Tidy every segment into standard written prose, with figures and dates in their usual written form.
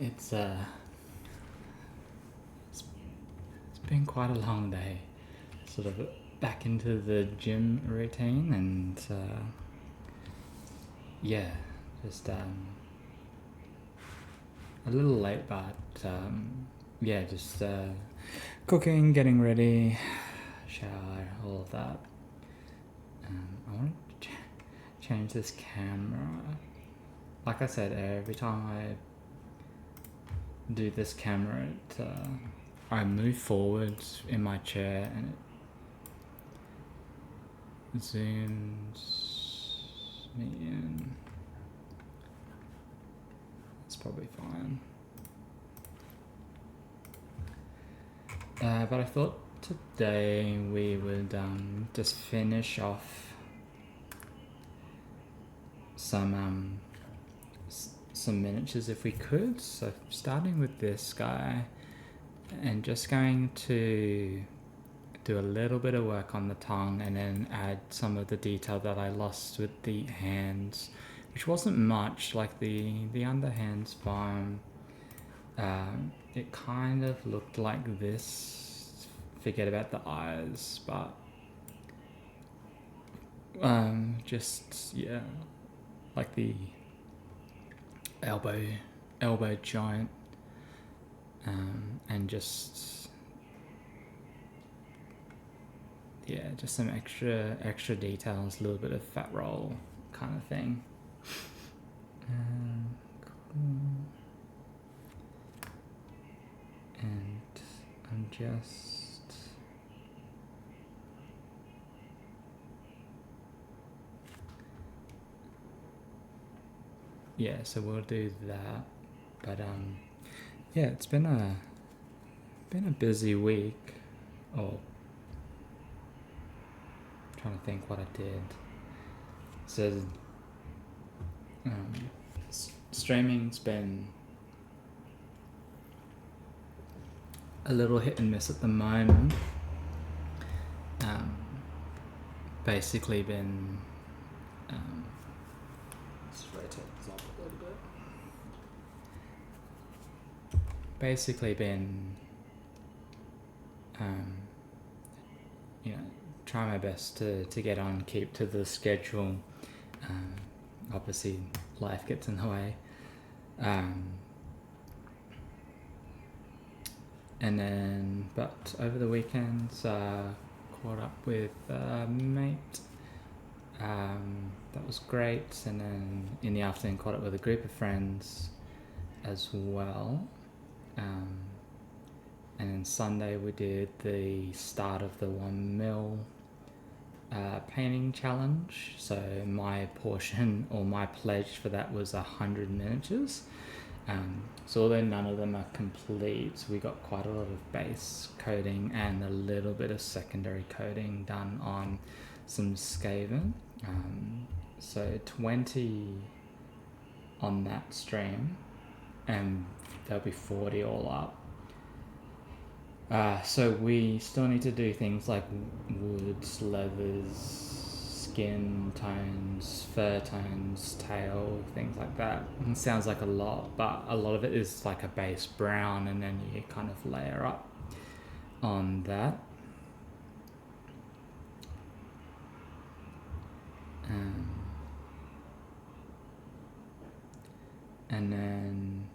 It's it's been quite a long day. Sort of back into the gym routine, and yeah, just a little late, but yeah, just cooking, getting ready, shower, all of that. I want to change this camera. Like I said, every time I do this camera, I move forwards in my chair and it zooms me in. It's probably fine. But I thought today we would just finish off some miniatures if we could. So starting with this guy and just going to do a little bit of work on the tongue and then add some of the detail that I lost with the hands, which wasn't much. Like the underhand's fine. It kind of looked like this. Forget about the eyes, but just yeah, like the elbow joint, and just yeah, just some extra details, a little bit of fat roll kind of thing. Cool. And I'm just yeah, so we'll do that. But yeah, it's been a busy week. Oh, I'm trying to think what I did. So streaming's been a little hit and miss at the moment. Basically been let's rotate this up a little bit. Basically been you know, try my best to get on, keep to the schedule. Obviously life gets in the way. And then, but over the weekends, caught up with a mate. That was great. And then in the afternoon, caught up with a group of friends as well. And then Sunday we did the start of the 1 mil painting challenge. So my portion or my pledge for that was 100 miniatures. So although none of them are complete, we got quite a lot of base coating and a little bit of secondary coating done on some Skaven. So 20 on that stream, and there'll be 40 all up. So we still need to do things like woods, leathers, skin tones, fur tones, tail, things like that. It sounds like a lot, but a lot of it is like a base brown, and then you kind of layer up on that. And then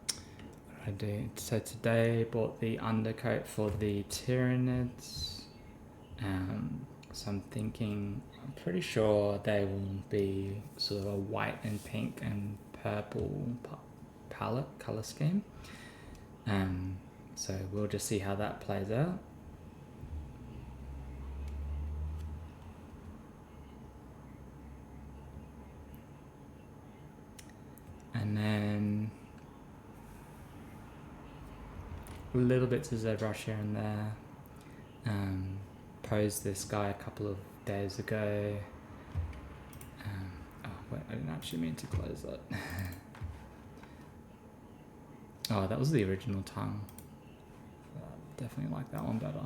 what did I do? So today I bought the undercoat for the Tyranids. So I'm pretty sure they will be sort of a white and pink and purple palette color scheme. So we'll just see how that plays out. And then little bits of ZBrush here and there. Posed this guy a couple of days ago. Oh wait, I didn't actually mean to close that. Oh, that was the original tongue. Definitely like that one better.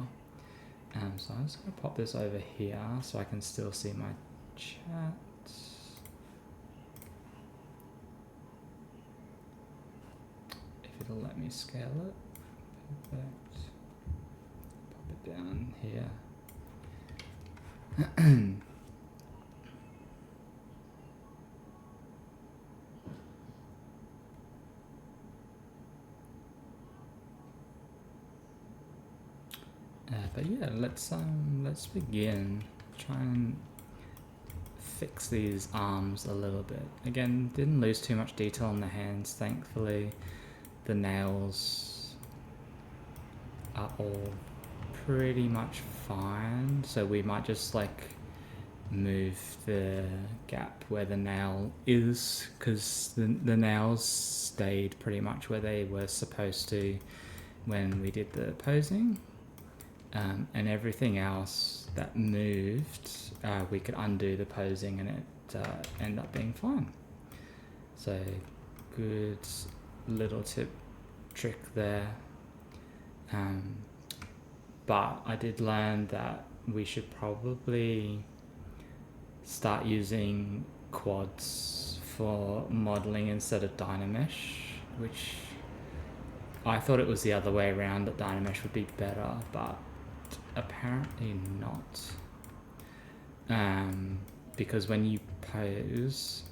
So I'm just going to pop this over here so I can still see my chat. it'll let me scale it. Perfect. Pop it down here. But yeah, let's begin. Try and fix these arms a little bit. Again, didn't lose too much detail on the hands, thankfully. The nails are all pretty much fine, so we might just like move the gap where the nail is, because the nails stayed pretty much where they were supposed to when we did the posing. And everything else that moved, we could undo the posing and it ended up being fine. So good little trick there. But I did learn that we should probably start using quads for modeling instead of Dynamesh, which I thought it was the other way around, that Dynamesh would be better, but apparently not. Because when you pose,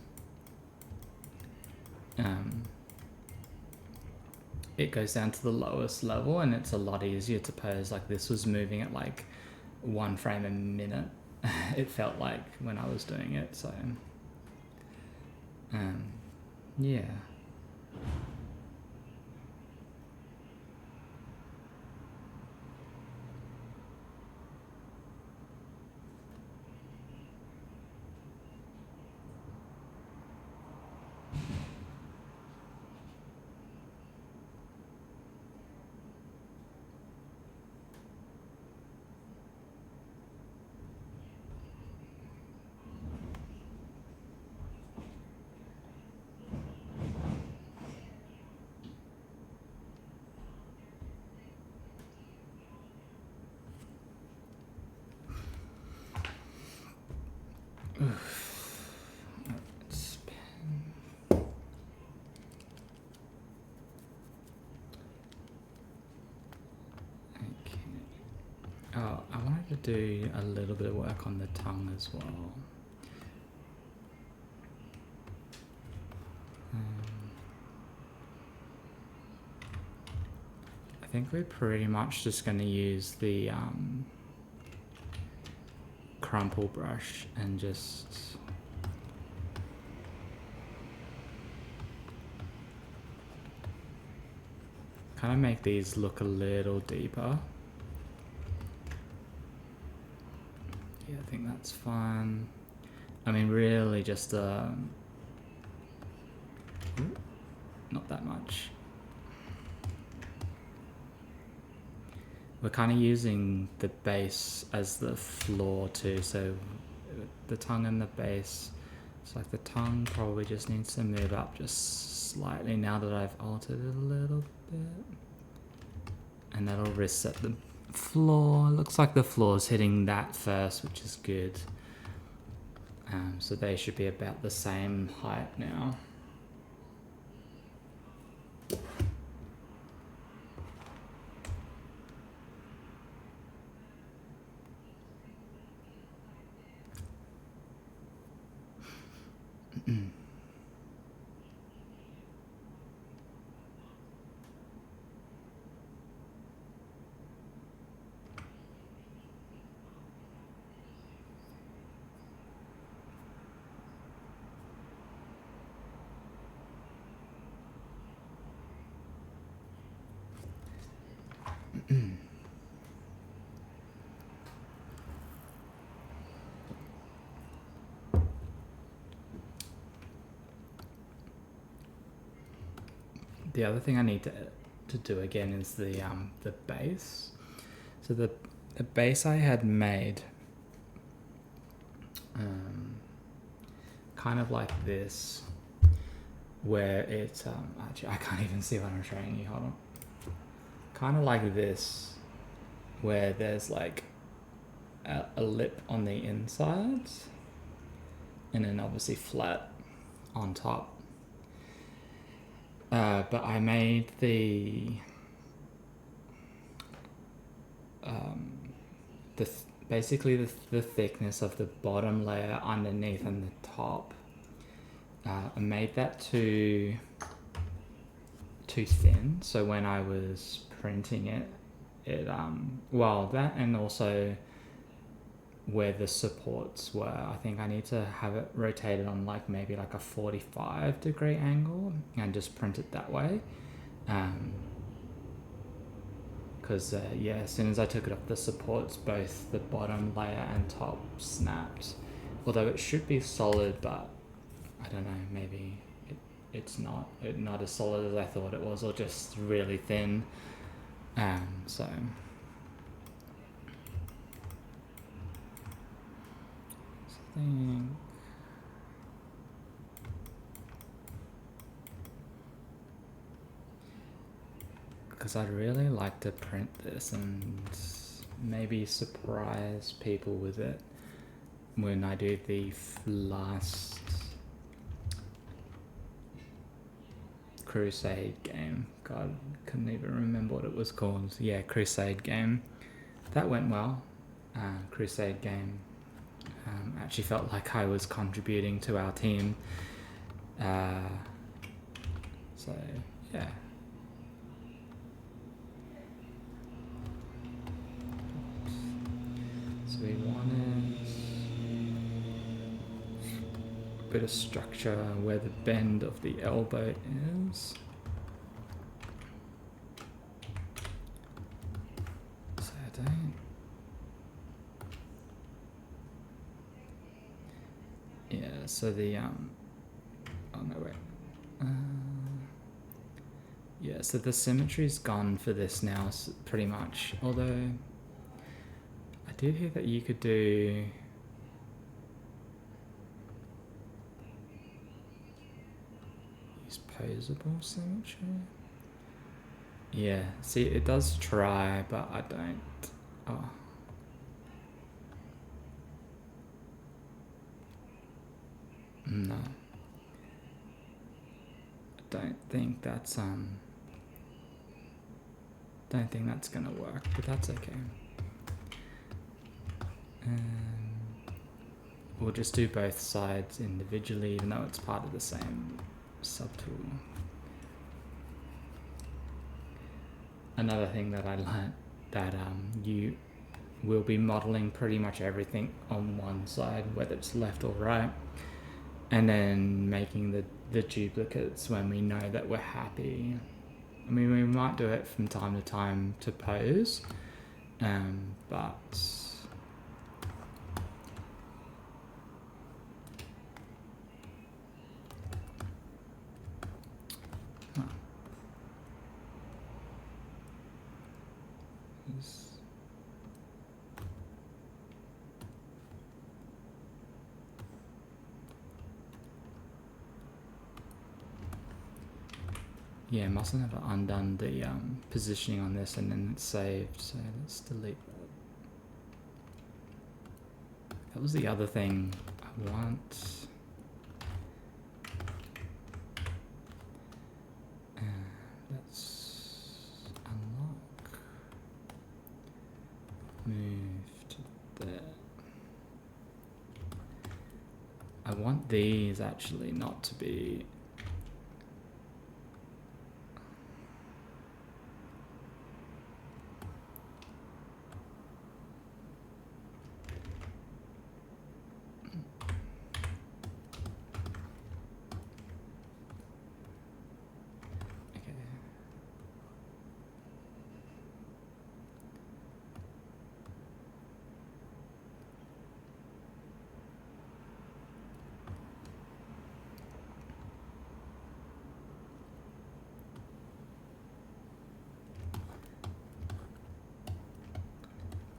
it goes down to the lowest level and it's a lot easier to pose. Like this was moving at like 1 frame a minute. It felt like when I was doing it, so yeah. Oh, I wanted to do a little bit of work on the tongue as well. I think we're pretty much just going to use the crumple brush and just kind of make these look a little deeper. Yeah, I think that's fine. I mean, really just not that much. We're kind of using the base as the floor too, so the tongue and the base. It's like the tongue probably just needs to move up just slightly now that I've altered it a little bit. And that'll reset the floor. Looks like the floor's hitting that first, which is good. So they should be about the same height now. The other thing I need to do again is the base. So the base I had made kind of like this, where it's actually I can't even see what I'm showing you. Hold on. Kind of like this, where there's like a lip on the inside, and then obviously flat on top. But I made basically the thickness of the bottom layer underneath and the top. I made that too thin, so when I was printing it, that, and also where the supports were, I think I need to have it rotated on maybe a 45-degree angle and just print it that way. Because as soon as I took it off the supports, both the bottom layer and top snapped. Although it should be solid, but I don't know, maybe it's not as solid as I thought it was, or just really thin. So I think because I'd really like to print this and maybe surprise people with it when I do the last Crusade game. God, couldn't even remember what it was called. Yeah, Crusade game. That went well. Crusade game. Actually felt like I was contributing to our team. So, yeah. So we wanted a bit of structure where the bend of the elbow is. So I don't... Yeah, so the... Oh no, wait. Yeah, so the symmetry's gone for this now, pretty much. Although, I did hear that you could do... use posable symmetry? Yeah, see, it does try, but I don't... Oh. No. I don't think that's gonna work, but that's okay. We'll just do both sides individually, even though it's part of the same subtool. Another thing that I learned, that you will be modeling pretty much everything on one side, whether it's left or right, and then making the duplicates when we know that we're happy. I mean, we might do it from time to time to pose, but... Yeah, mustn't have undone the positioning on this and then it's saved, so let's delete that. That was the other thing I want. Let's unlock. Move to there. I want these actually not to be...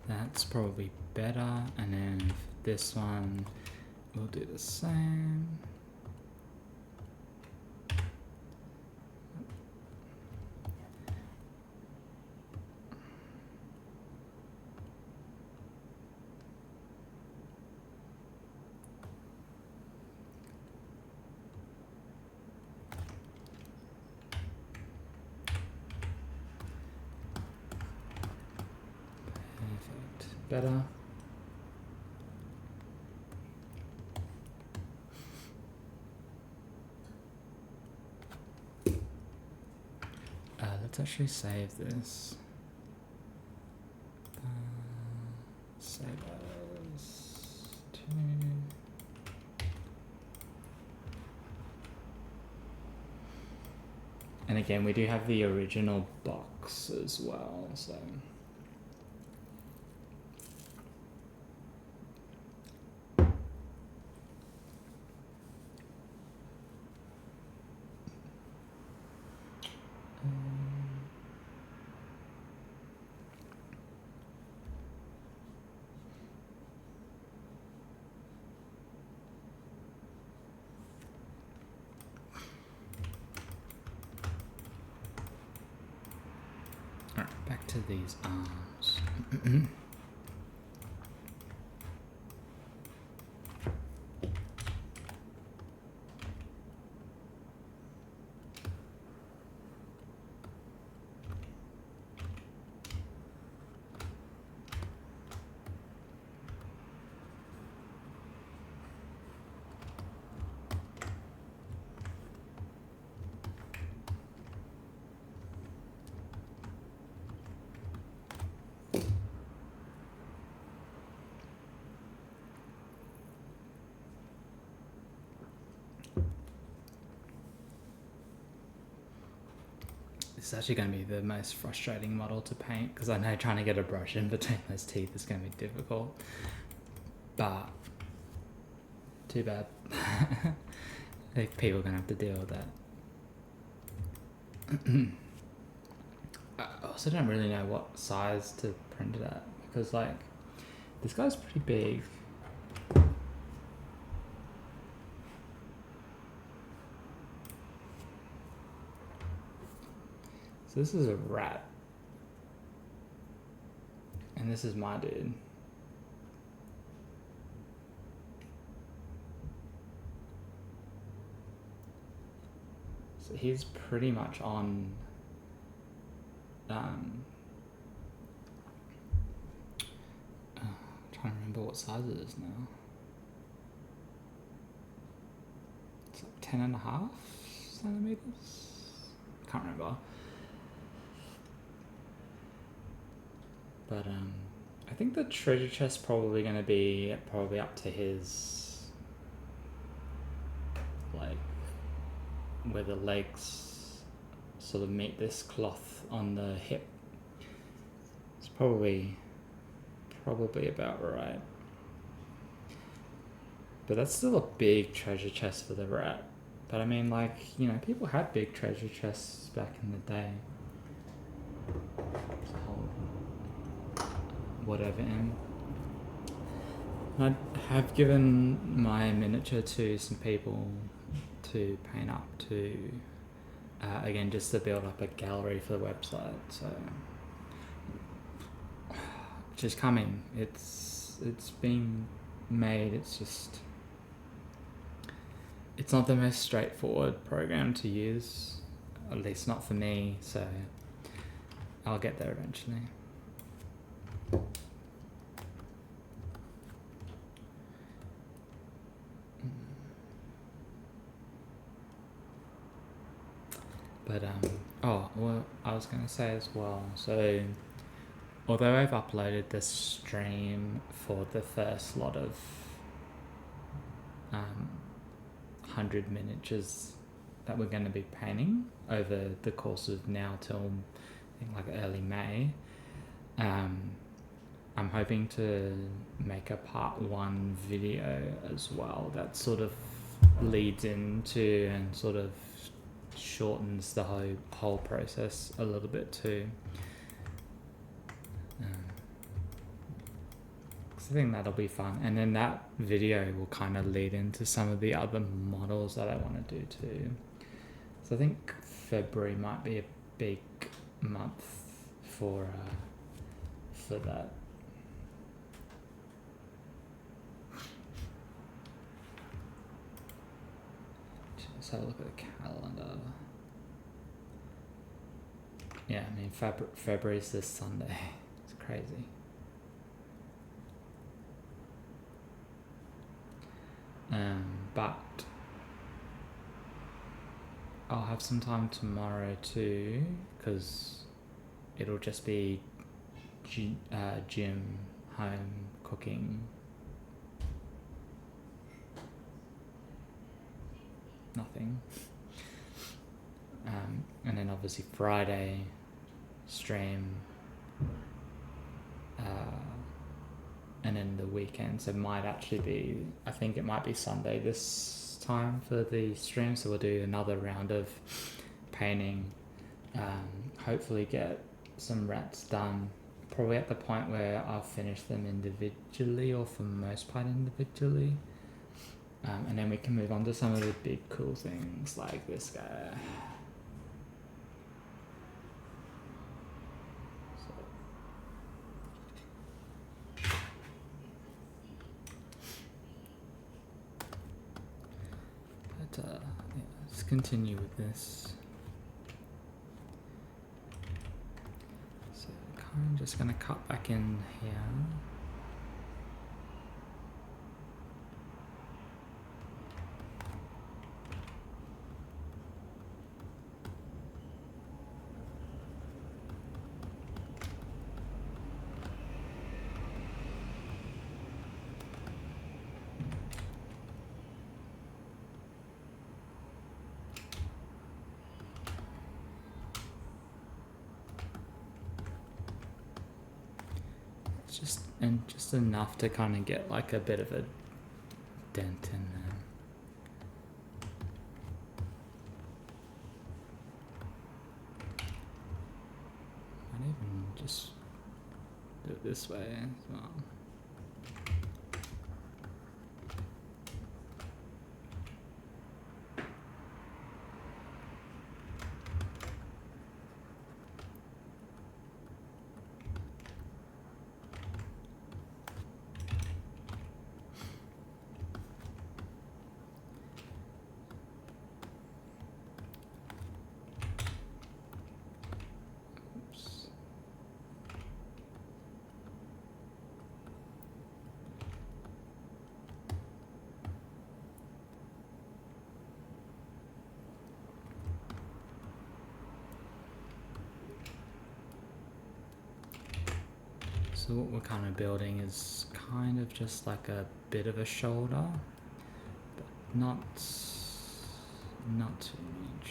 That's probably better, and then for this one we'll do the same. better. Let's actually save this. Save as to. And again, we do have the original box as well, so. Alright, back to these arms. This is actually going to be the most frustrating model to paint because I know trying to get a brush in between those teeth is going to be difficult. But too bad. I think people are going to have to deal with that. I also don't really know what size to print it at because, like, this guy's pretty big. So this is a rat. And this is my dude. So he's pretty much on trying to remember what size it is now. It's like 10.5 centimeters. Can't remember. But I think the treasure chest's probably going to be up to his, like, where the legs sort of meet this cloth on the hip. It's probably about right. But that's still a big treasure chest for the rat. But I mean, like, you know, people had big treasure chests back in the day. Whatever. And I have given my miniature to some people to paint up to, again, just to build up a gallery for the website. So just coming. It's being made. It's just, it's not the most straightforward program to use, at least not for me. So I'll get there eventually. But well, I was going to say as well, so although I've uploaded the stream for the first lot of 100 miniatures that we're going to be painting over the course of now till I think like early May, I'm hoping to make a part 1 video as well that sort of leads into and sort of shortens the whole process a little bit too. I think that'll be fun, and then that video will kind of lead into some of the other models that I want to do too. So I think February might be a big month for that. Let's have a look at the calendar. Yeah, I mean February's this Sunday. It's crazy. But I'll have some time tomorrow too, because it'll just be gym, home, cooking. Nothing. And then obviously Friday, stream. And then the weekend, so it might actually be, I think it might be Sunday this time for the stream, so we'll do another round of painting, hopefully get some rats done, probably at the point where I'll finish them individually, or for the most part individually, and then we can move on to some of the big cool things like this guy. Yeah, let's continue with this. So I'm just going to cut back in here. Just enough to kind of get like a bit of a dent in there. Might even just do it this way as well. So what we're kind of building is kind of just like a bit of a shoulder, but not too much.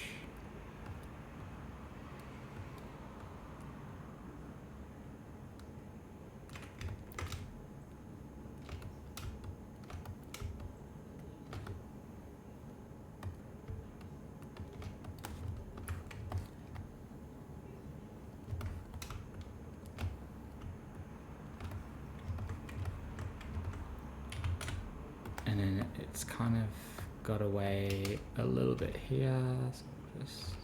And then it's kind of got away a little bit here, so just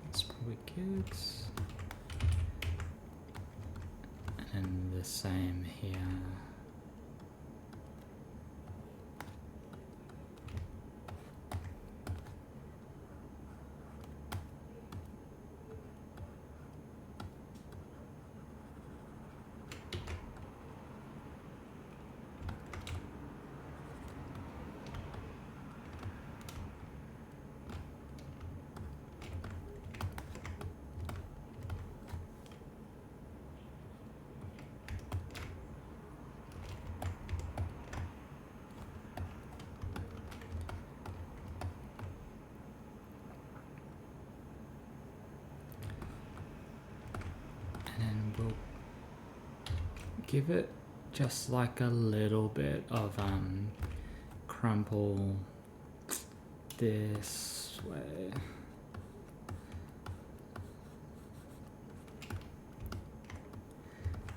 that's probably good. And the same here. We'll give it just like a little bit of crumple this way.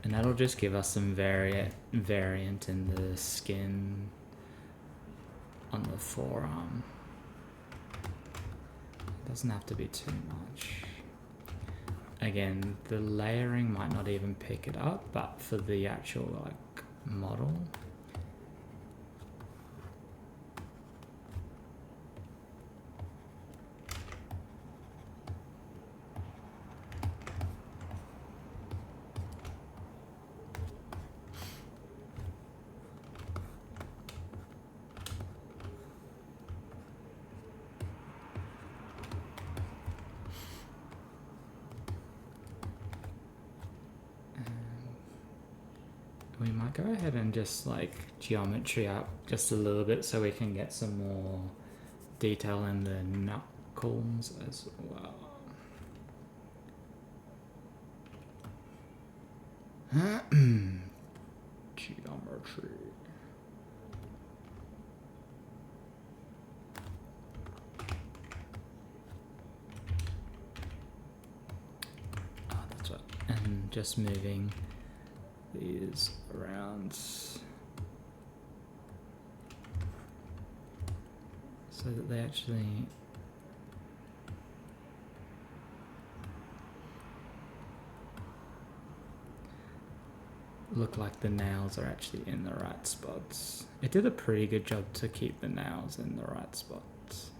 And that'll just give us some variant in the skin on the forearm. It doesn't have to be too much. Again, the layering might not even pick it up, but for the actual like model, go ahead and just like geometry up just a little bit so we can get some more detail in the knuckles as well. Geometry. Oh, that's right. And just moving these around so that they actually look like the nails are actually in the right spots. It did a pretty good job to keep the nails in the right spots.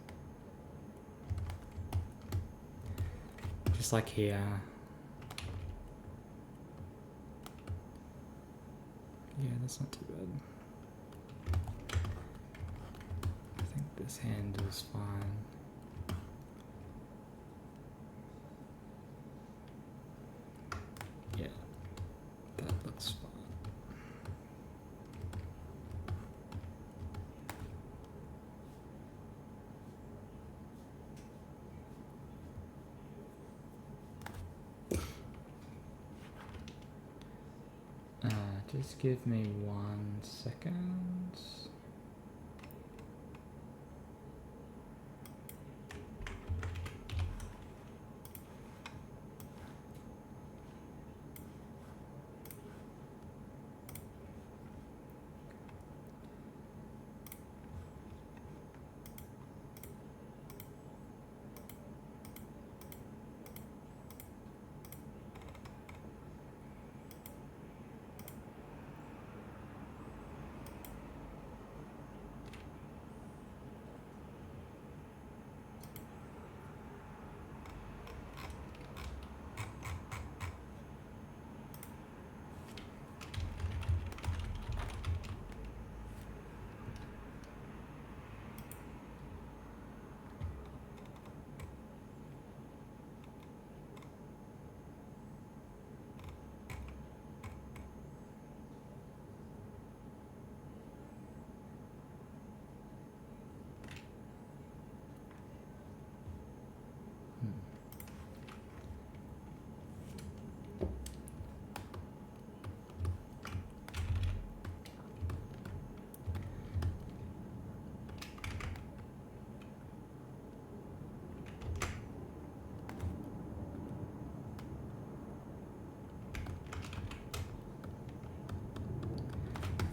Just like here. Yeah, that's not too bad. I think this handle's fine. Yeah, that looks fine. Just give me 1 second.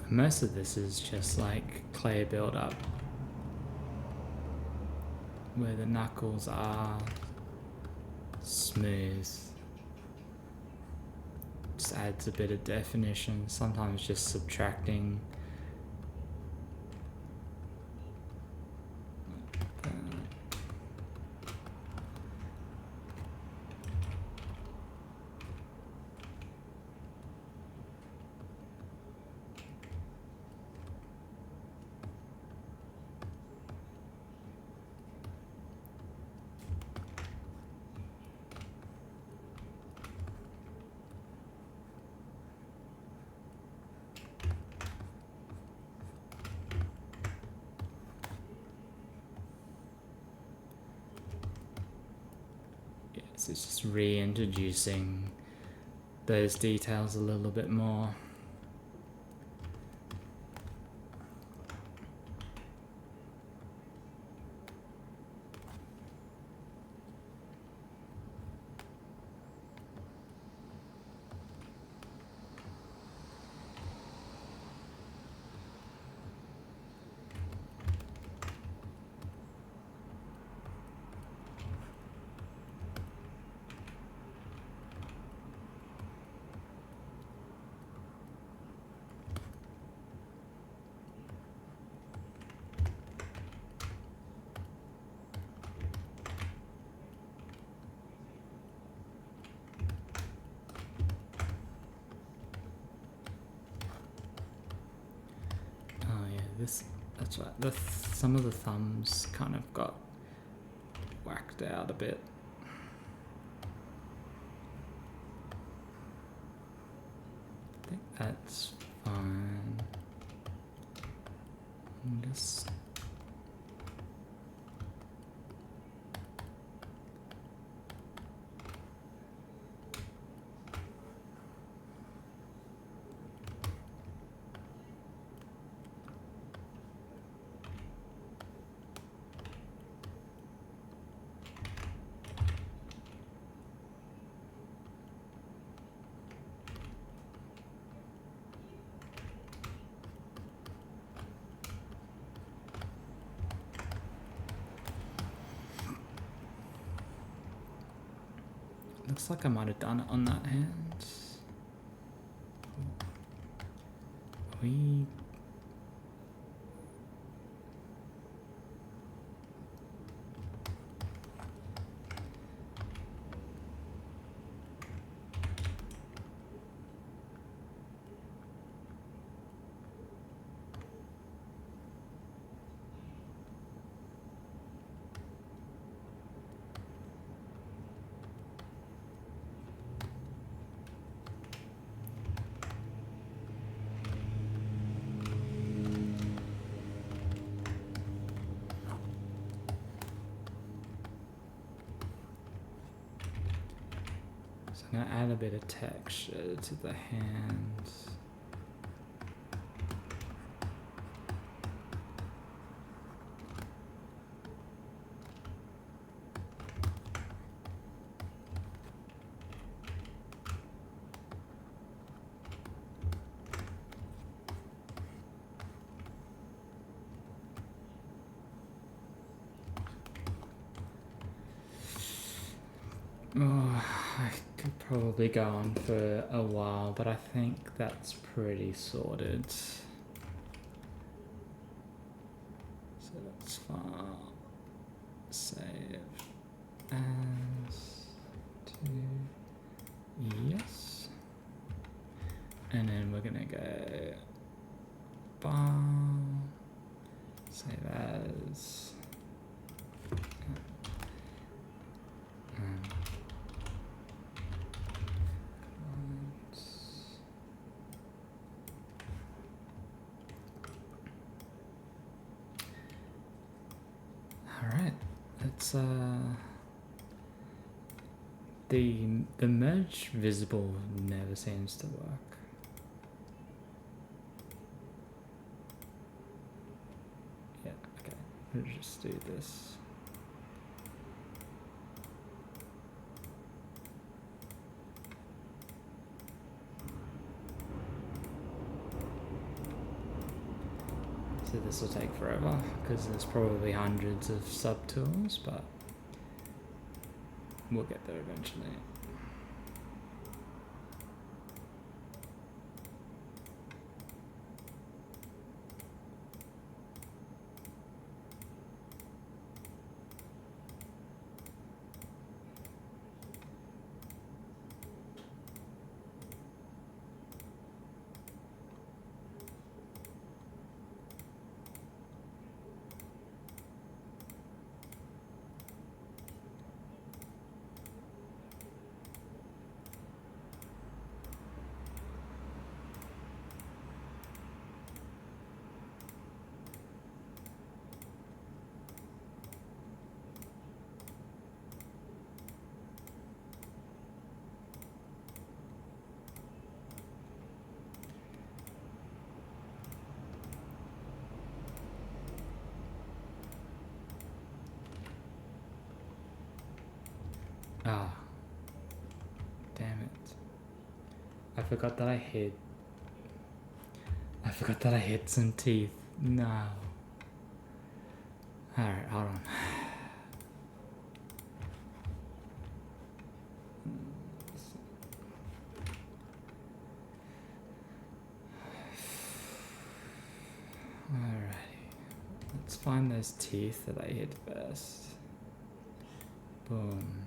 Most of this is just like clay build up where the knuckles are smooth. Just adds a bit of definition, sometimes just subtracting So it's just reintroducing those details a little bit more. That's right. Some of the thumbs kind of got whacked out a bit. I think that's fine. fine. Just looks like I might have done it on that hand. We I'm going to add a bit of texture to the hands. Oh, I could probably go on for a while, but I think that's pretty sorted. So that's fine. Save as to yes. And then we're gonna go bar, save as. Alright, it's the merge visible never seems to work. Yeah, okay. We'll just do this. So this will take forever because there's probably hundreds of subtools, but we'll get there eventually. Ah, damn it. I forgot that I hid some teeth. No. Alright, hold on. Alrighty. Let's find those teeth that I hid first. Boom.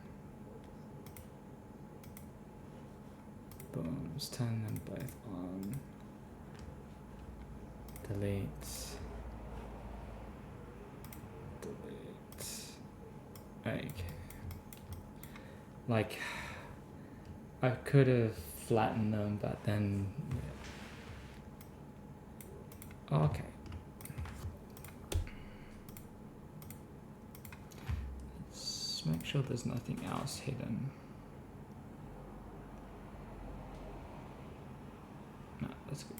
Boom. Just turn them both on. Delete. Delete. Okay. Like, I could have flattened them, but then Okay. Let's make sure there's nothing else hidden. No, that's good.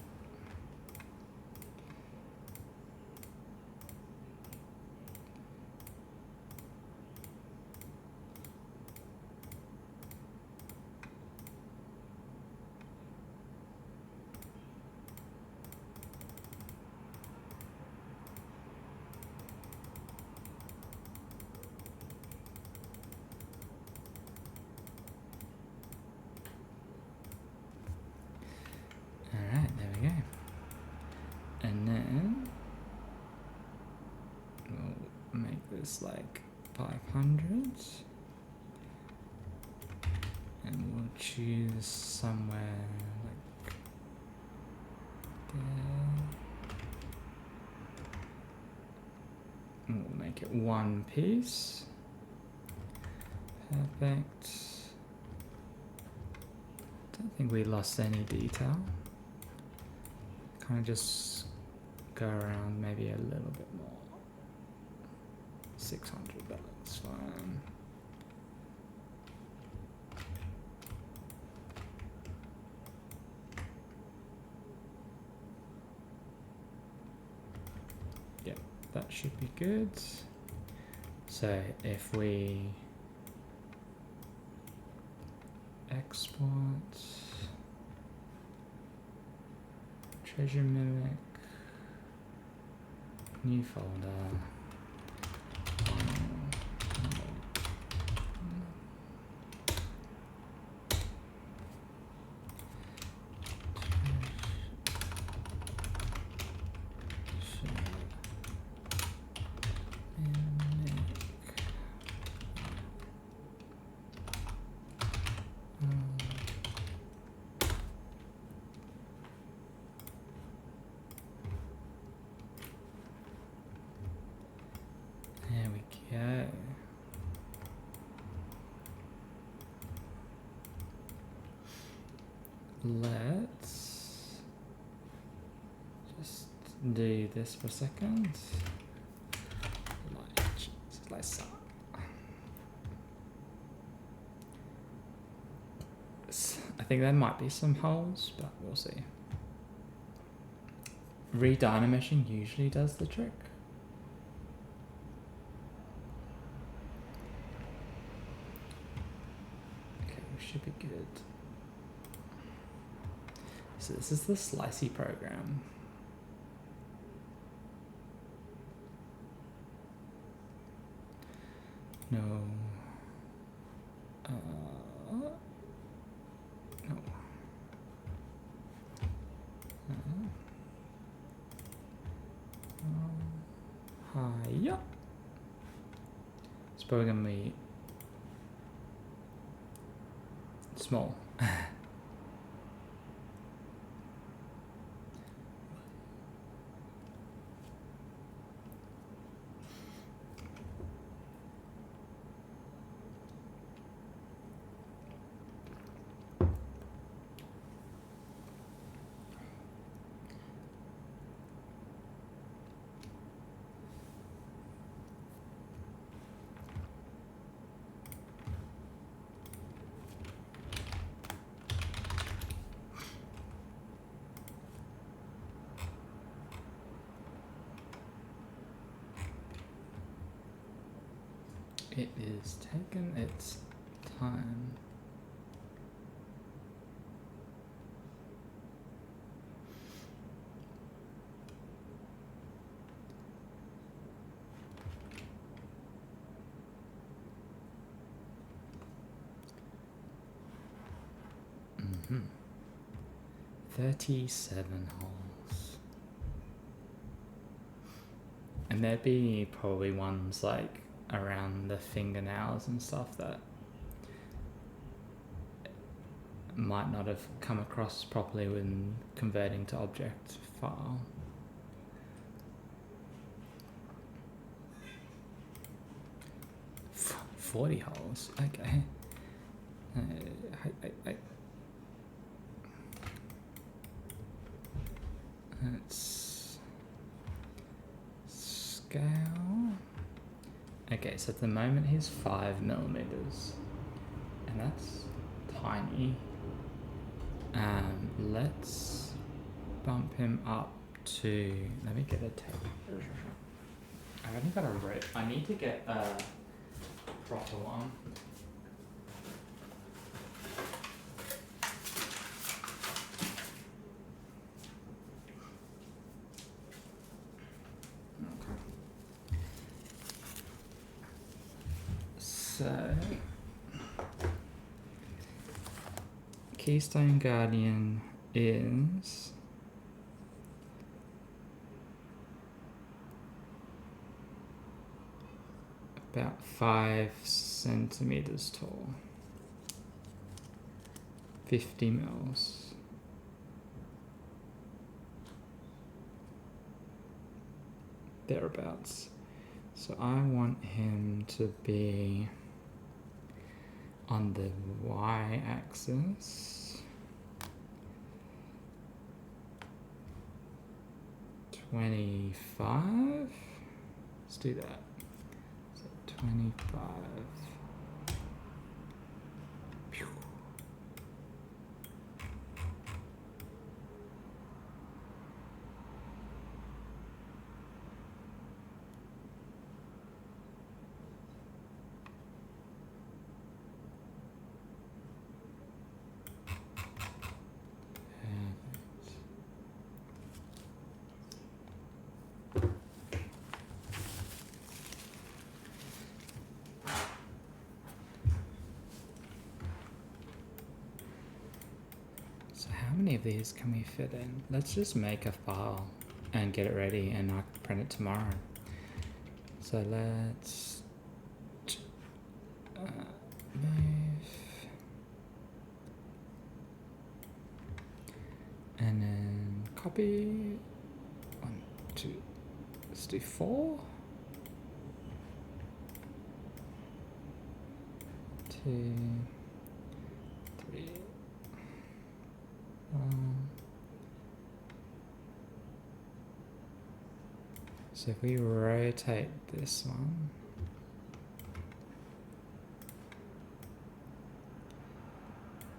Alright, there we go. And then we'll make this like 500. And we'll choose somewhere like there. And we'll make it one piece. Perfect. Don't think we lost any detail. Kind of just go around maybe a little bit more. 600, that's fine. Yep, that should be good. So if we export treasure mimic, new folder. There we go. Let's just do this for a second. Like so. I think there might be some holes, but we'll see. Redynamishing usually does the trick. Okay, we should be good. So this is the slicey program. No. No. Hiya. It's probably gonna be small. It is taking its time. Mm-hmm. 37 holes. And there'd be probably ones like around the fingernails and stuff that might not have come across properly when converting to object file. F 40 holes, okay. Let's scale. Okay, so at the moment he's 5mm, and that's tiny. Let's bump him up to, let me get a tape. I've only got a red, I need to get a proper one. So, Keystone Guardian is about 5 centimeters tall, 50 mils. Thereabouts. So I want him to be on the y-axis, 25. Let's do that. So 25. Pew. So how many of these can we fit in? Let's just make a file and get it ready, and I can print it tomorrow. So let's move, and then copy. 1, 2, let's do 4. 2, 3, 1. So if we rotate this one,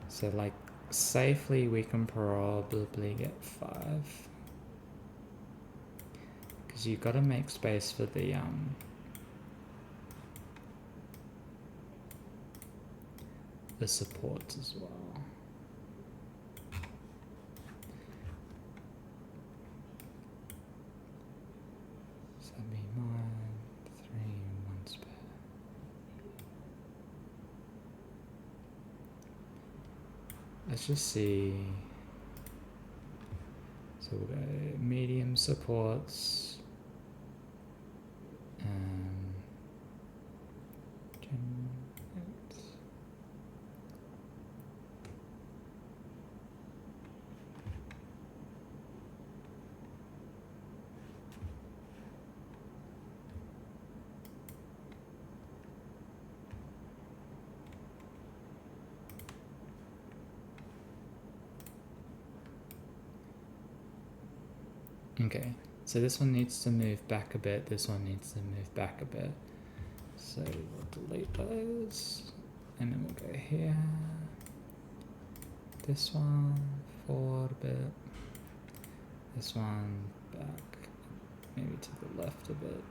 so like safely we can probably get 5, because you've got to make space for the supports as well. So that'd be 9, 3, 1 spare. Let's just see. So we'll go medium supports. Okay, so this one needs to move back a bit, this one needs to move back a bit. So we'll delete those, and then we'll go here. This one forward a bit. This one back, maybe to the left a bit.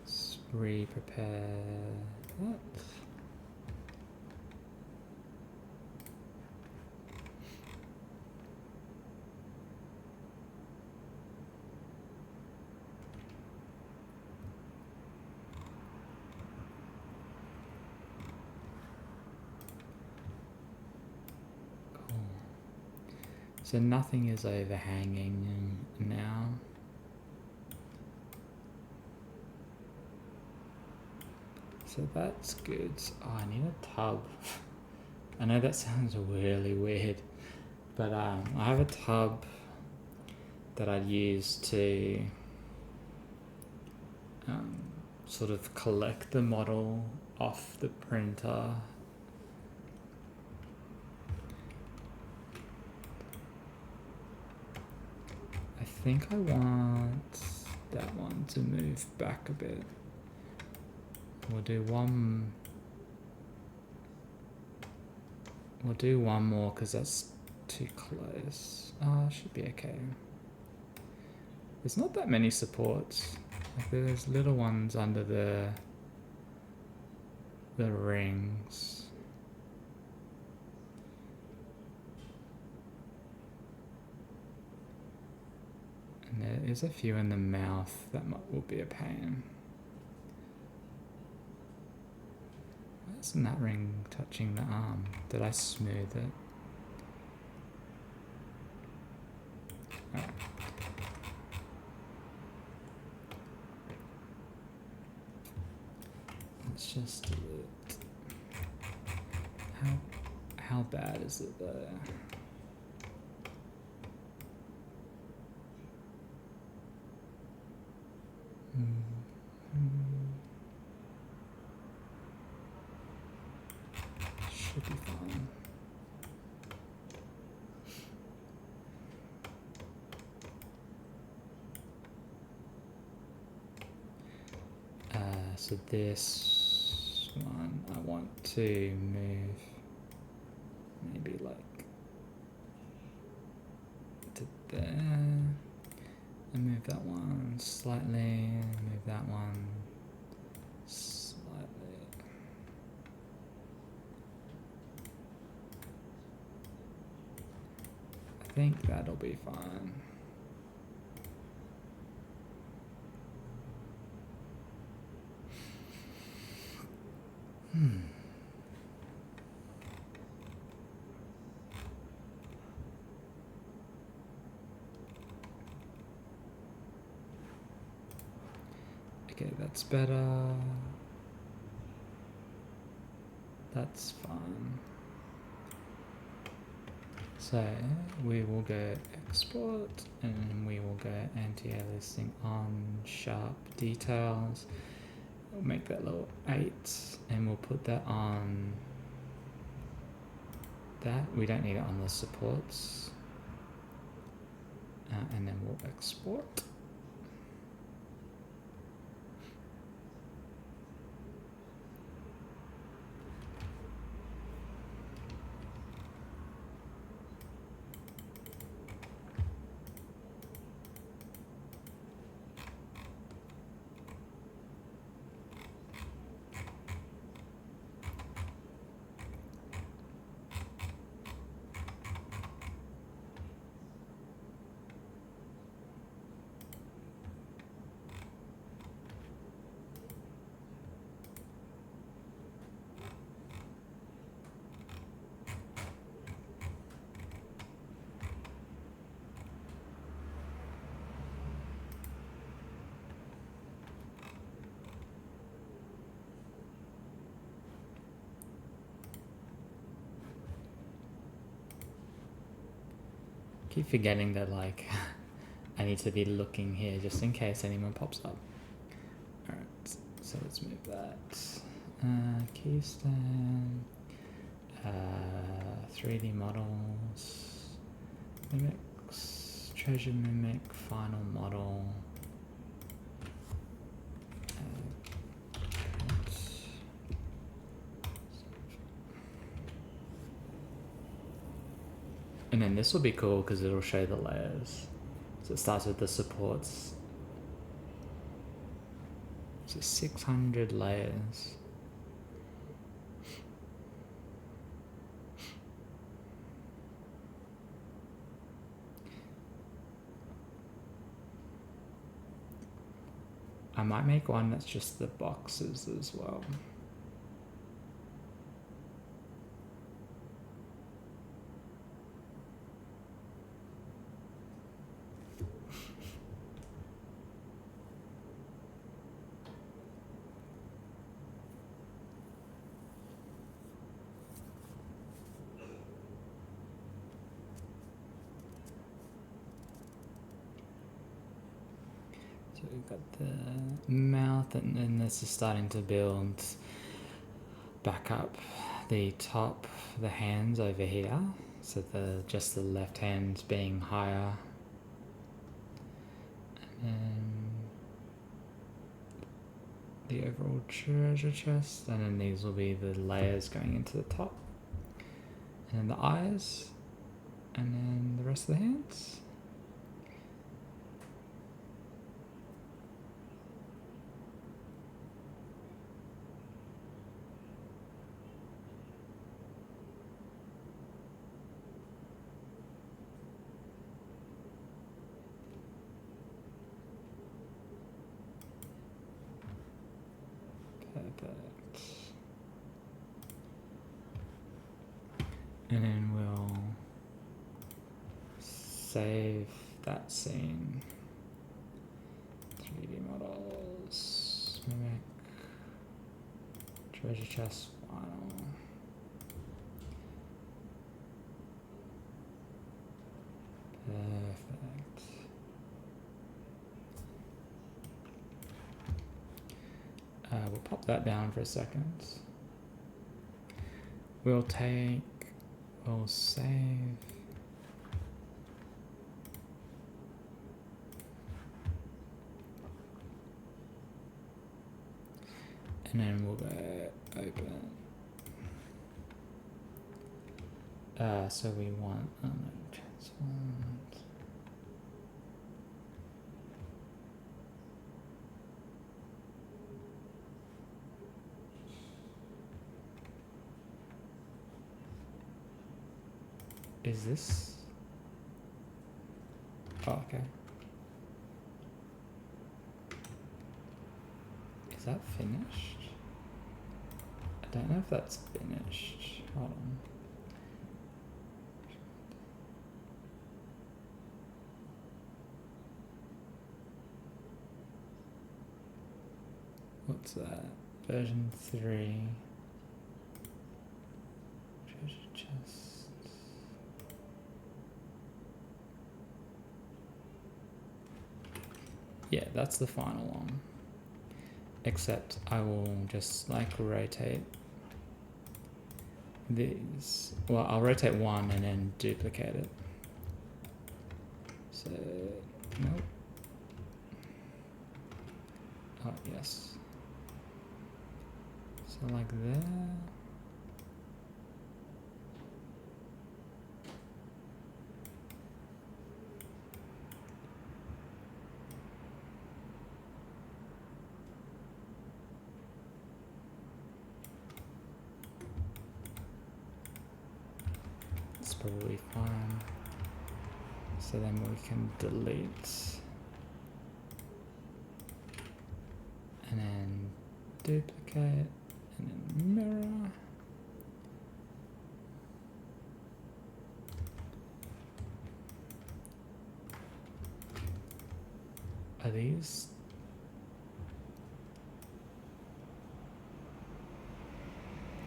Let's re-prepare that. So nothing is overhanging now. So that's good. Oh, I need a tub. I know that sounds really weird, but I have a tub that I'd use to sort of collect the model off the printer. I think I want that one to move back a bit. We'll do one more because that's too close. Oh, it should be okay. There's not that many supports. Like there's little ones under the rings. And there is a few in the mouth that will be a pain. Why isn't that ring touching the arm? Did I smooth it? Oh. Let's just do it. How bad is it though? Should be fine. So this one I want to move maybe like to there, and move that one slightly, move that one slightly. I think that'll be fine. Okay, that's better. That's fine. So we will go export and we will go anti-aliasing on sharp details. We'll make that little 8 and we'll put that on that. We don't need it on the supports. And then we'll export. Keep forgetting that like I need to be looking here just in case anyone pops up. Alright, so let's move that. Keystone, 3D models, mimics, treasure mimic, final model. And then this will be cool because it'll show the layers. So it starts with the supports. So 600 layers. I might make one that's just the boxes as well. So we've got the mouth, and then this is starting to build back up the top, the hands over here. So just the left hand being higher. And the overall treasure chest, and then these will be the layers going into the top, and then the eyes, and then the rest of the hands. Perfect. And then we'll save that scene. 3D models, mimic, treasure chest final. Perfect. We'll pop that down for a second. We'll save. And then we'll go open. So we want transformed. Is this? Oh, okay. Is that finished? I don't know if that's finished. Hold on. What's that? Version 3. Treasure chest. Yeah, that's the final one. Except I will just like rotate these. Well, I'll rotate one and then duplicate it. So, nope. Oh, yes. So like there. It's probably fine. So then we can delete. And then duplicate. And then mirror. Are these?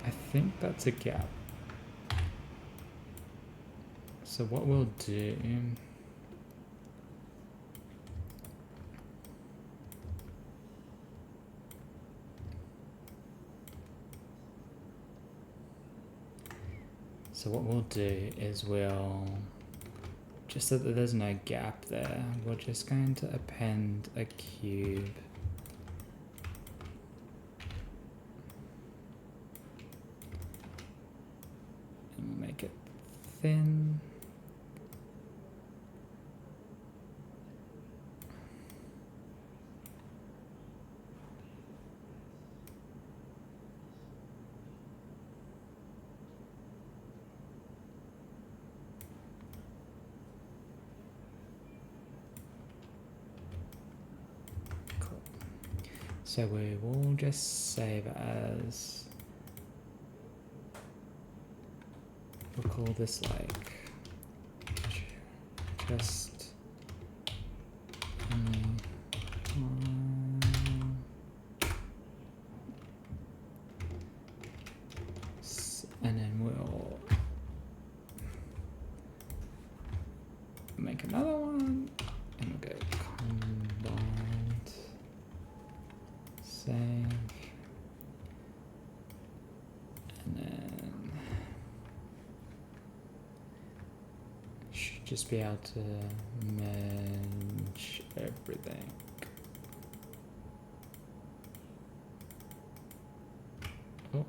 I think that's a gap. So what we'll do, is we'll, just so that there's no gap there, we're just going to append a cube. And we'll make it thin. So we will just save as, we'll call this like just and then we'll make another one and we'll go combined. Save, and then should just be able to merge everything. Oh.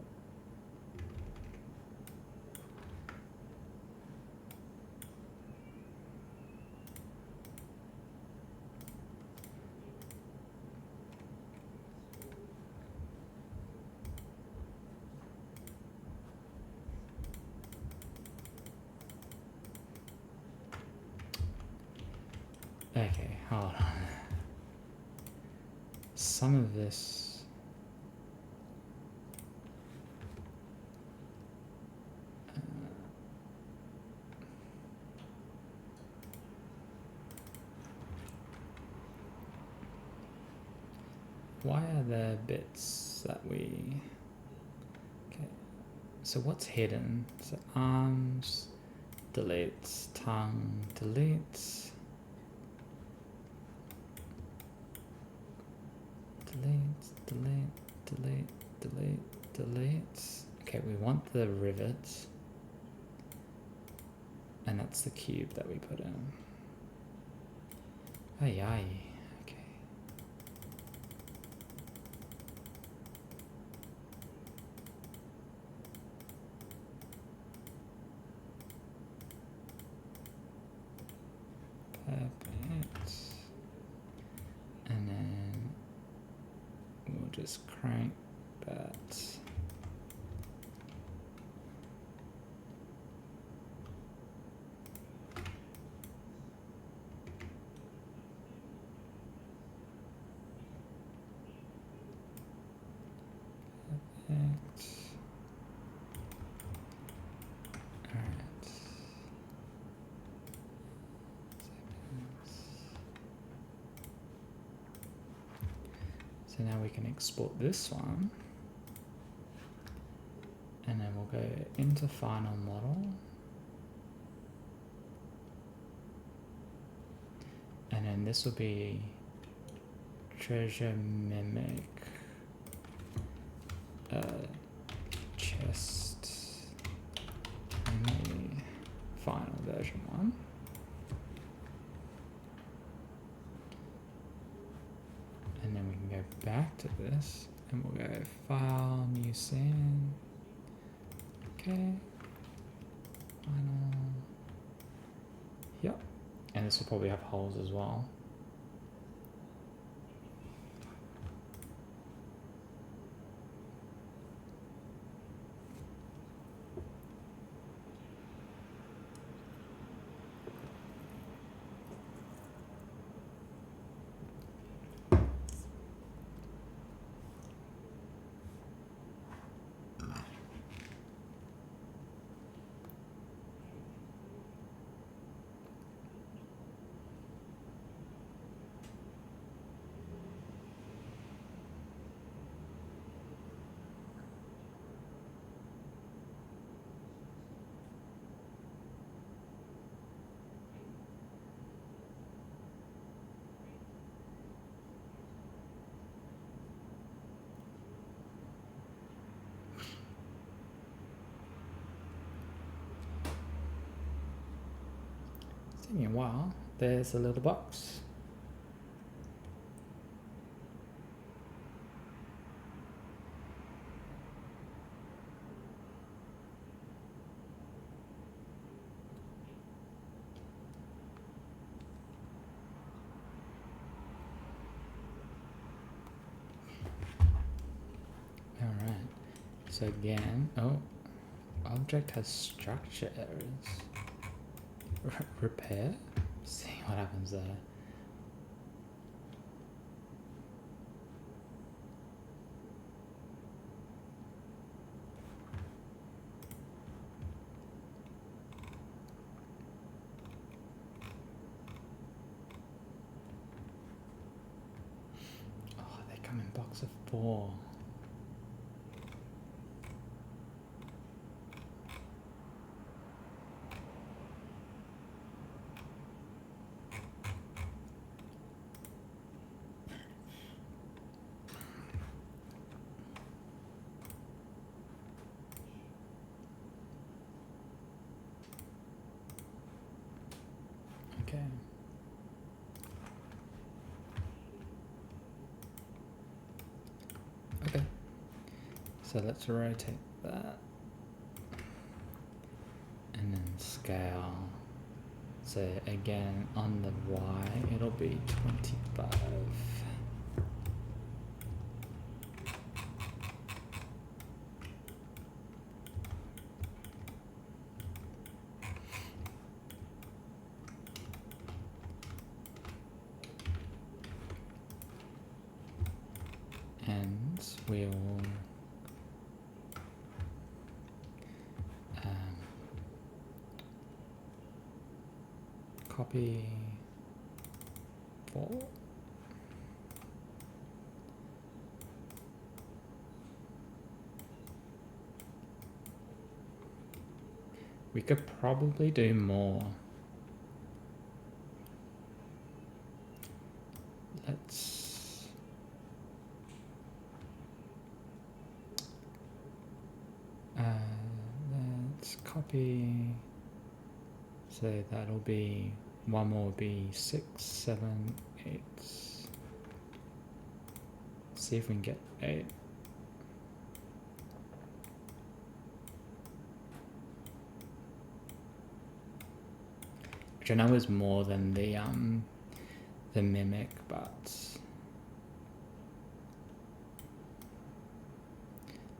Okay, hold on. Some of this... why are there bits that we... Okay, so what's hidden? So arms, deletes, tongue, deletes. Delete. Okay, we want the rivets. And that's the cube that we put in. Aye. Okay. Perfect. And then we'll just crank that. Perfect. Alright. So now we can export this one. And then we'll go into final model. And then this will be treasure mimic chest in the final version 1. And then we can go back to this and we'll go file, new scene. Okay. Final. Yep. And this will probably have holes as well. Taking a while. There's a little box. Alright. So again, object has structures. Repair? See what happens there. Oh, they come in box of 4. Okay. So let's rotate that. And then scale. So again, on the Y, it'll be 25. And we'll copy 4. We could probably do more. Let's copy. So that'll be one more, will be 6, 7, 8. See if we can get 8. Which I know is more than the mimic, but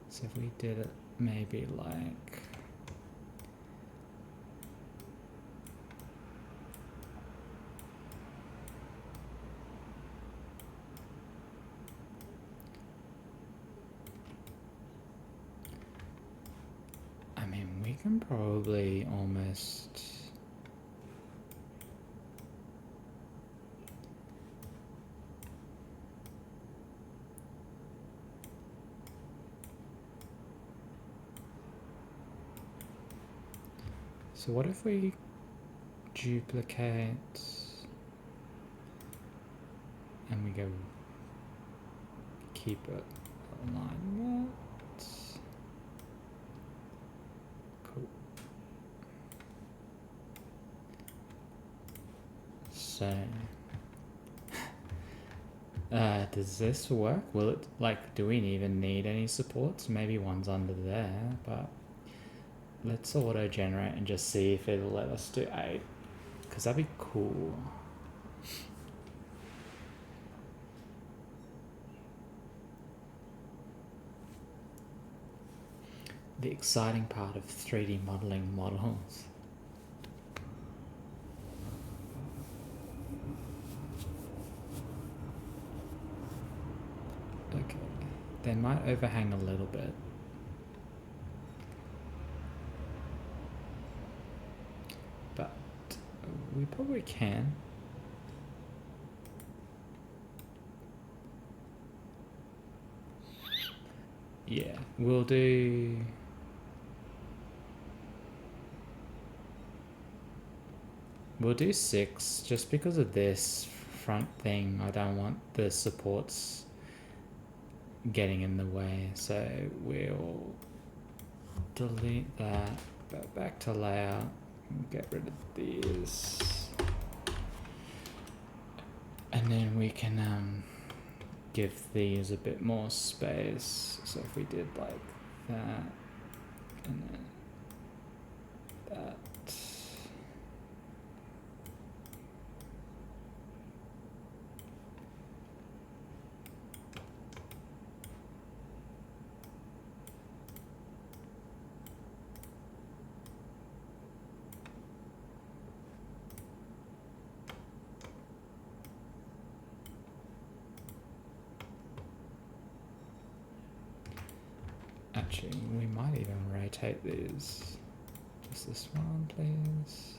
so if we did it maybe like we can probably almost so what if we duplicate and we go keep it alignment. Cool. So does this work? Will it, like, do we even need any supports? Maybe one's under there, but let's auto generate and just see if it'll let us do 8, because that'd be cool. The exciting part of 3D modeling models. Okay, they might overhang a little bit. But we probably can. Yeah, we'll do... We'll do 6, just because of this front thing. I don't want the supports getting in the way, so we'll delete that, go back to layout, get rid of these, and then we can give these a bit more space. So if we did like that, and then that. Actually, we might even rotate these. Just this one, please.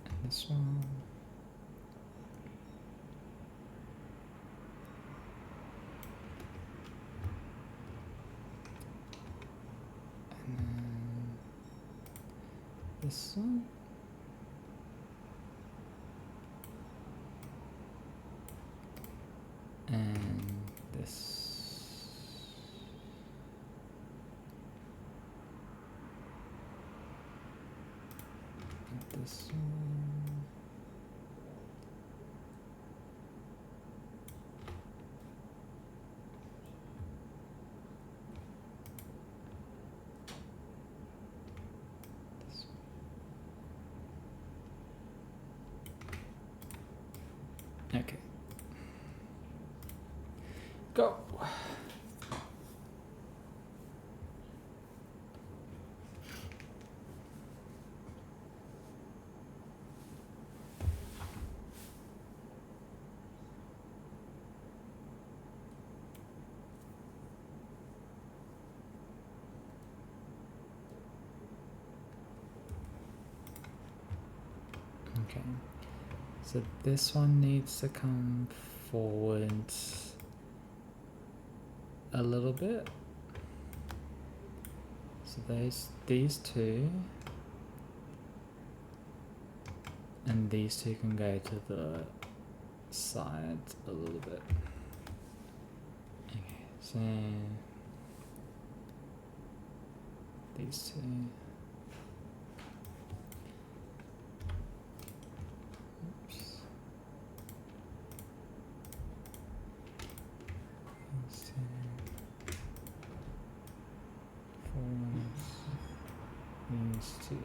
And this one. And then this one. And this. And this one. Go. Okay, so this one needs to come forward a little bit. So these two, and these two can go to the side a little bit. Okay, so these two. Oops. These two. Forwards. These two.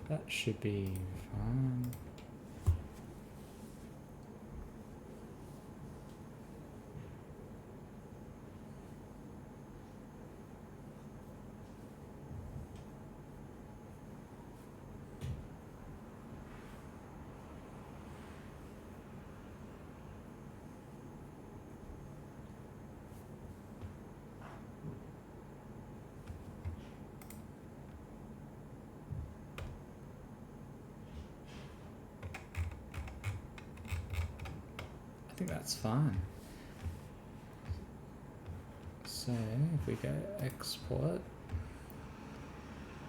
That should be fine. I think that's fine. So if we go export,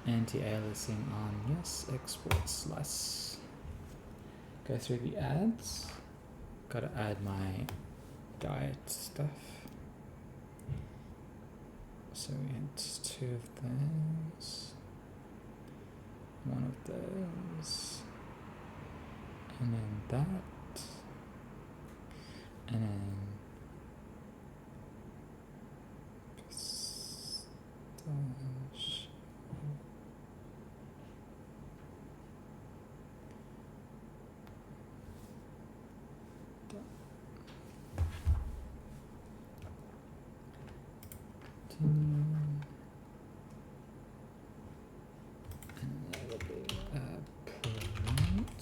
anti-aliasing on, yes, export slice. Go through the ads. Gotta add my diet stuff. So we had 2 of those, 1 of those, and then that, and then pistachio. Continue. And that'll be print.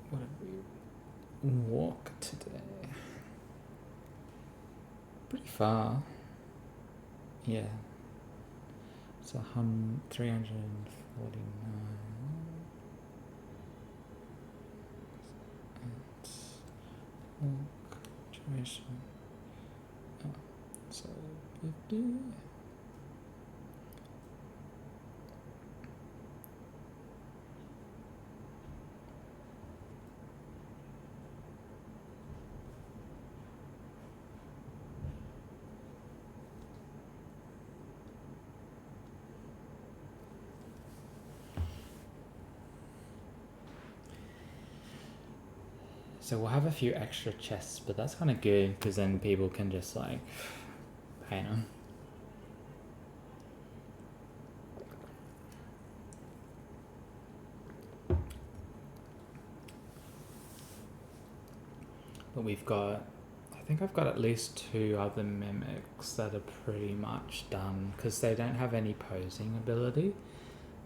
What did we walk today? Pretty far. Yeah. It's 349. Walk duration. Oh, so 50. So we'll have a few extra chests, but that's kind of good because then people can just like paint them. But we've got, I think I've got at least 2 other mimics that are pretty much done because they don't have any posing ability.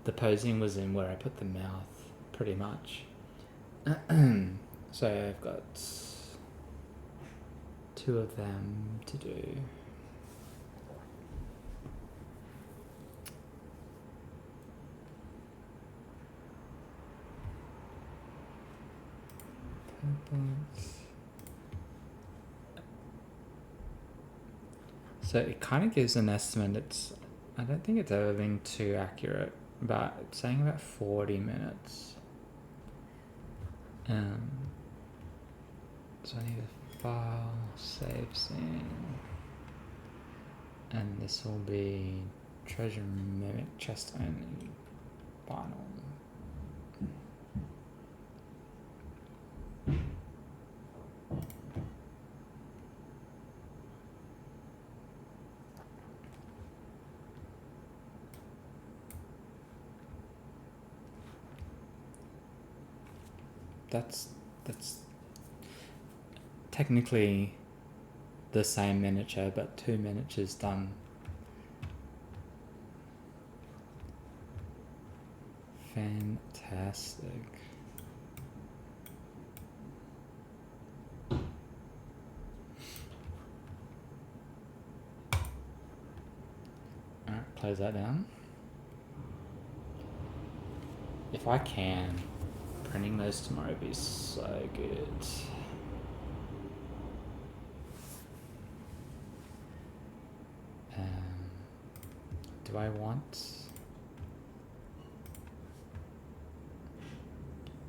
The posing was in where I put the mouth, pretty much. So I've got 2 of them to do. points. So it kind of gives an estimate. I don't think it's ever been too accurate, but it's saying about 40 minutes. So I need a file, save scene, and this will be treasure mimic chest only final. That's technically the same miniature, but 2 miniatures done. Fantastic. Alright, close that down. If I can, printing those tomorrow would be so good. Do I want...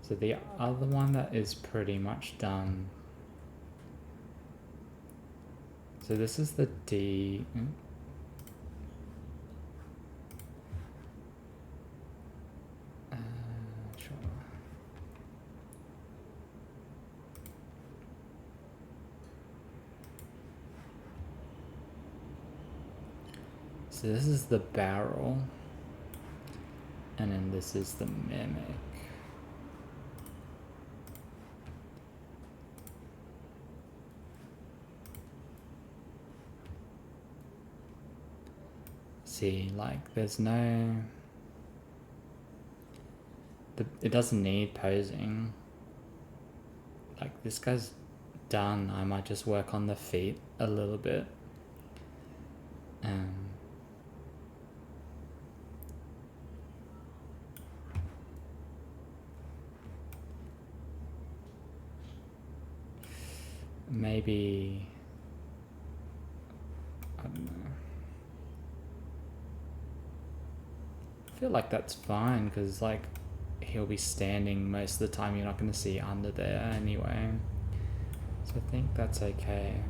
So the other one that is pretty much done. So this is the D. Sure. So this is the barrel. And then this is the mimic. See, like, there's no... It doesn't need posing. Like, this guy's done. I might just work on the feet a little bit. Maybe... I don't know. I feel like that's fine, because, like, he'll be standing most of the time. You're not going to see under there anyway. So I think that's okay.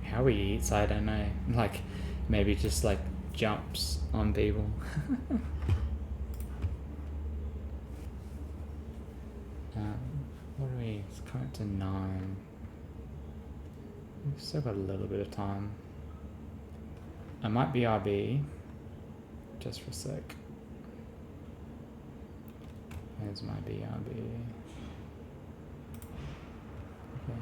How he eats, I don't know. Like, maybe just, like, jumps on people. What are we? It's coming to 9. We've still got a little bit of time. I might BRB just for a sec. There's my BRB. Okay.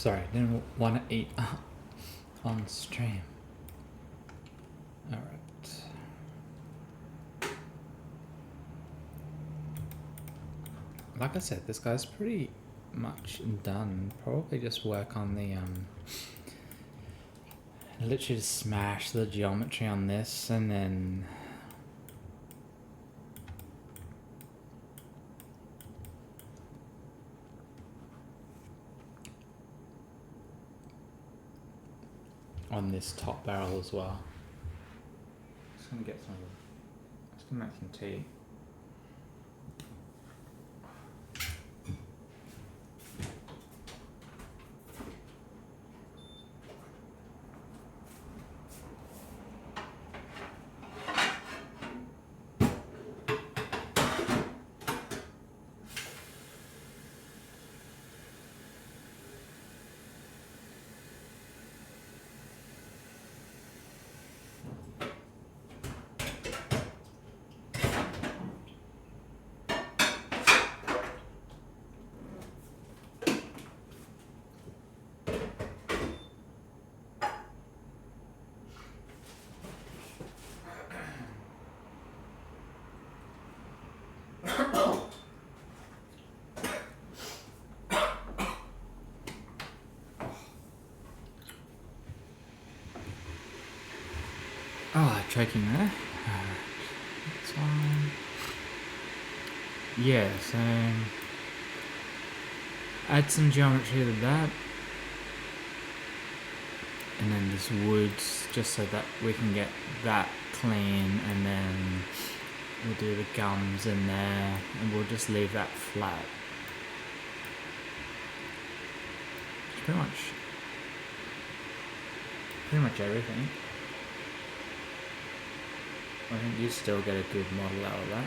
Sorry, didn't want to eat on stream. Alright. Like I said, this guy's pretty much done. Probably just work on the literally just smash the geometry on this and then on this top barrel as well. Just gonna get some. Just gonna make some tea. Oh, choking there. That's fine. Yeah, so add some geometry to that. And then this woods, just so that we can get that clean, and then we'll do the gums in there, and we'll just leave that flat. It's pretty much everything. I think you still get a good model out of that.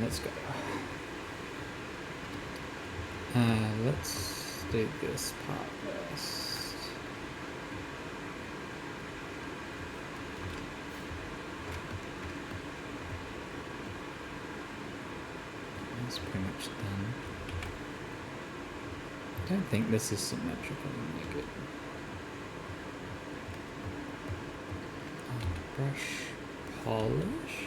Let's go. Let's do this part first. That's pretty much done. I don't think this is symmetrical. Make it. Brush polish.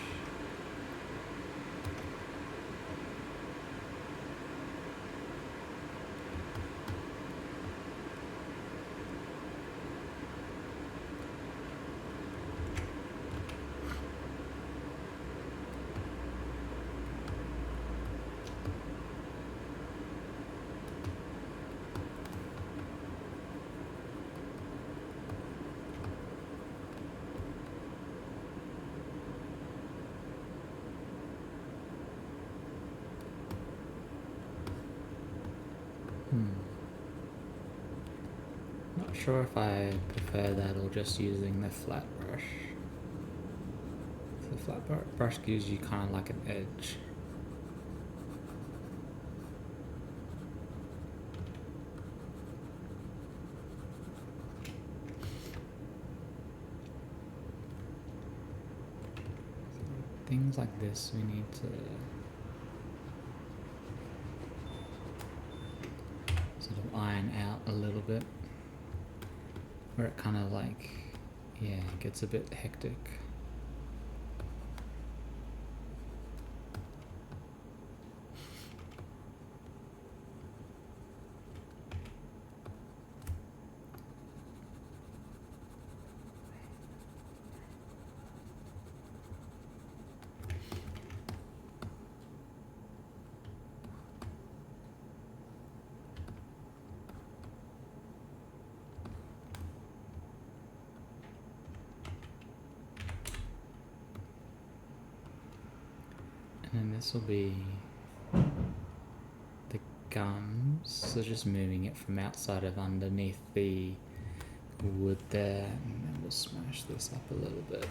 Not sure if I prefer that or just using the flat brush. The flat brush gives you kind of like an edge. Things like this we need to sort of iron out a little bit. where it kind of like, yeah, gets a bit hectic. And this will be the gums, so just moving it from outside of underneath the wood there, and then we'll smash this up a little bit.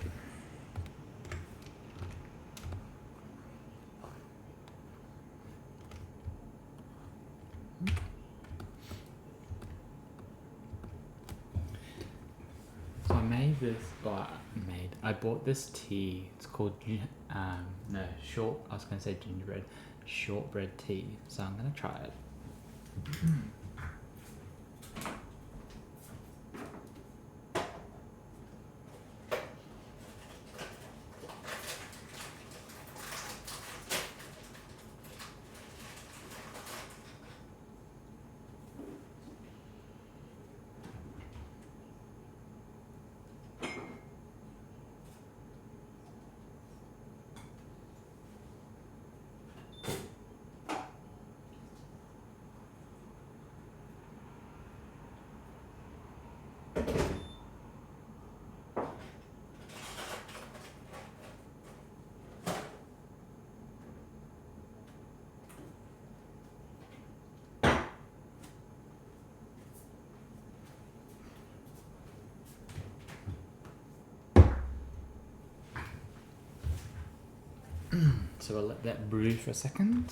So I made this, I bought this tea, it's called, I was going to say gingerbread, shortbread tea, so I'm going to try it. So I'll let that brew for a second.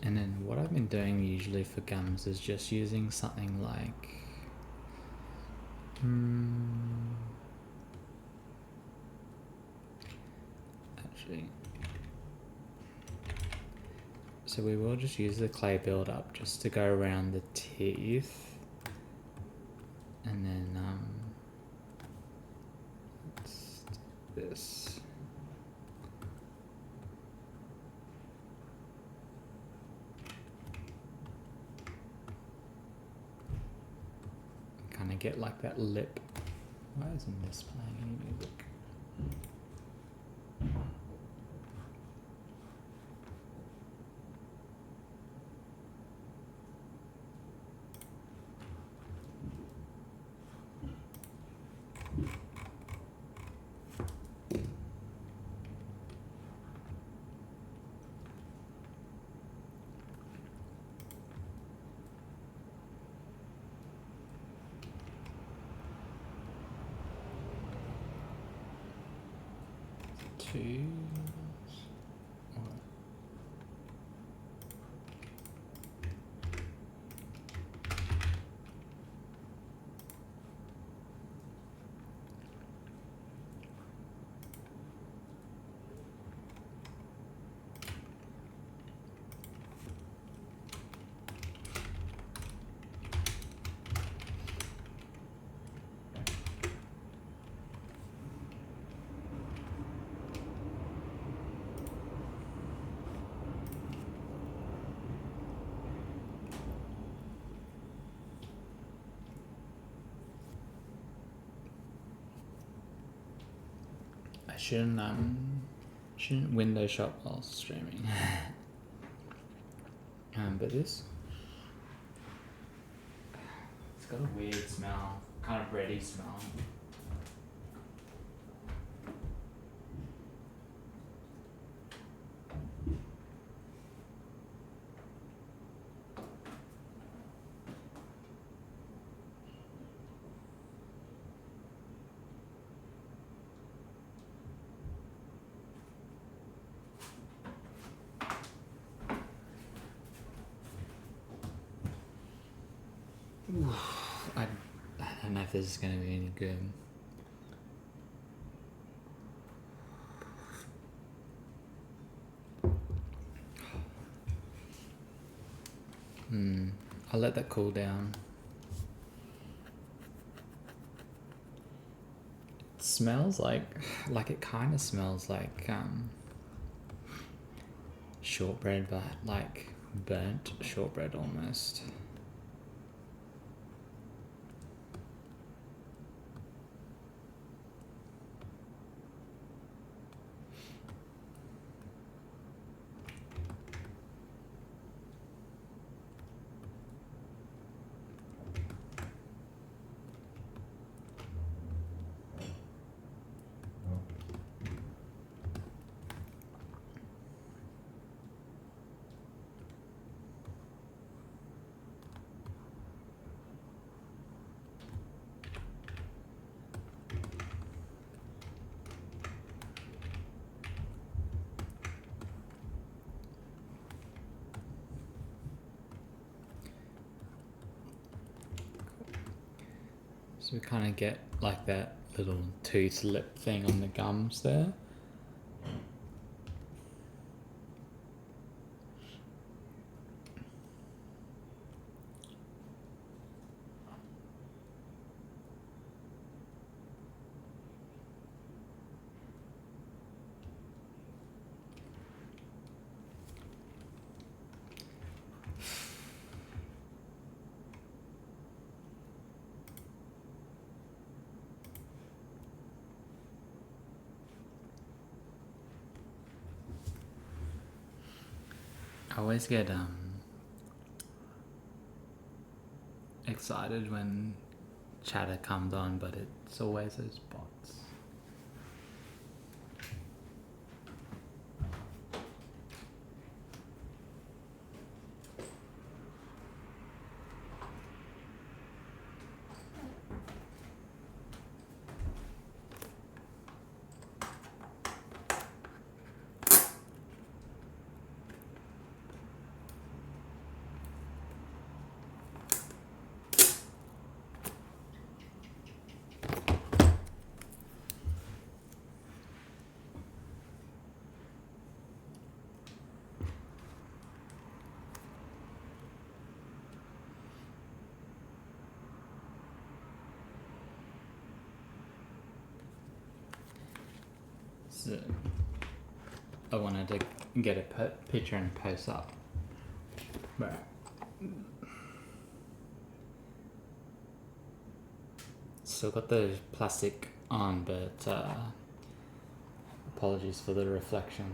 And then what I've been doing usually for gums is just using something like actually, so we will just use the clay build-up just to go around the teeth, and then let's do this. Kind of get like that lip. Why isn't this playing any music? Cheese. I shouldn't window shop while streaming. But this, it's got a weird smell, kind of bready smell. I don't know if this is going to be any good. I'll let that cool down. It smells like it kind of smells like shortbread, but like burnt shortbread almost. So we kind of get like that little tooth lip thing on the gums there. I always get excited when chatter comes on, but it's always those bots. So I wanted to get a picture and post up, but still got the plastic on, but apologies for the reflection.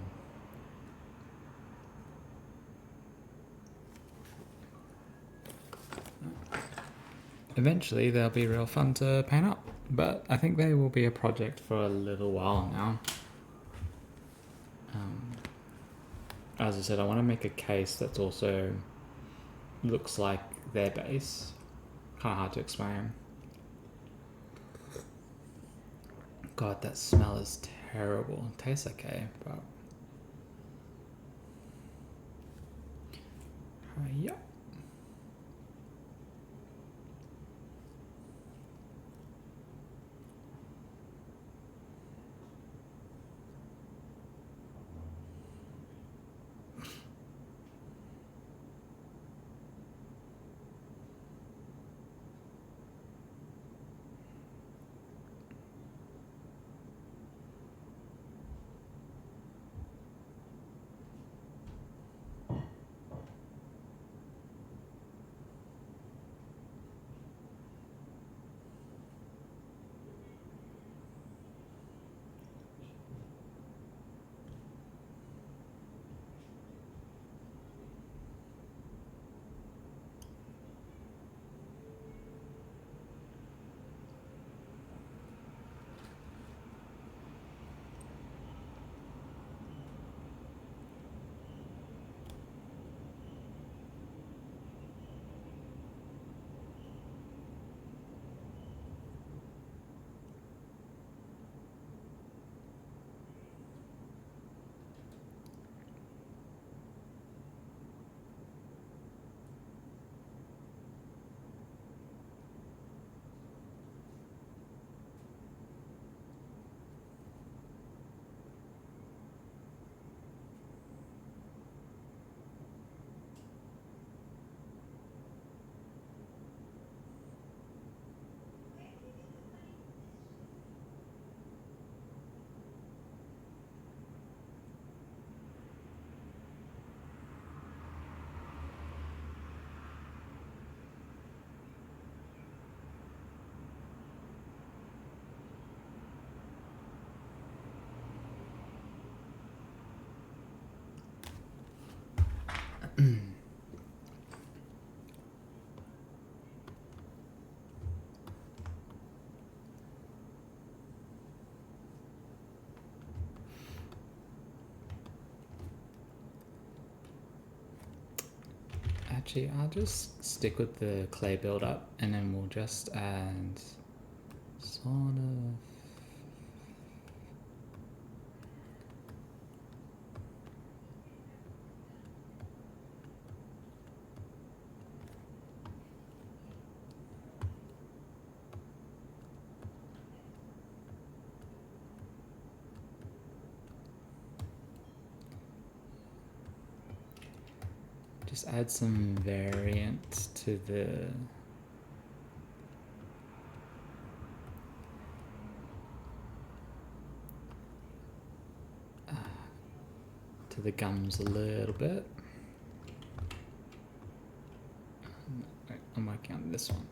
Eventually they'll be real fun to paint up, but I think they will be a project for a little while now. As I said, I want to make a case that's also looks like their base. Kind of hard to explain. God, that smell is terrible. It tastes okay, but yeah. Actually, I'll just stick with the clay build up and then we'll just add sort of just add some variant to the gums a little bit. I'm working on this one.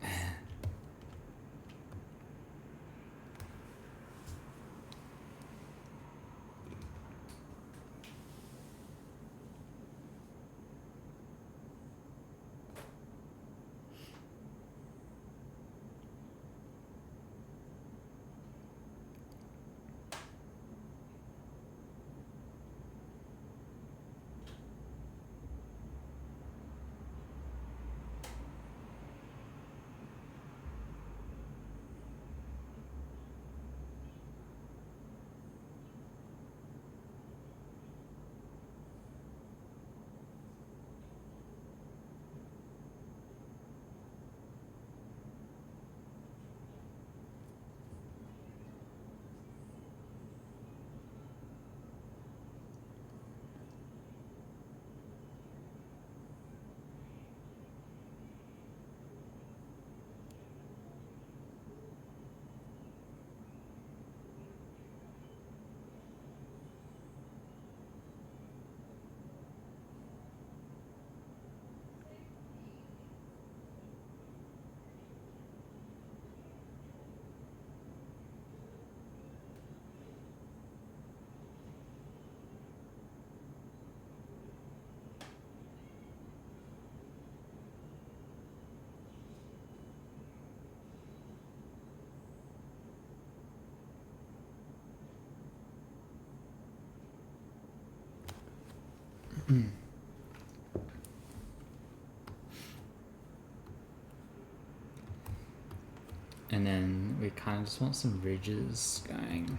And then we kind of just want some ridges going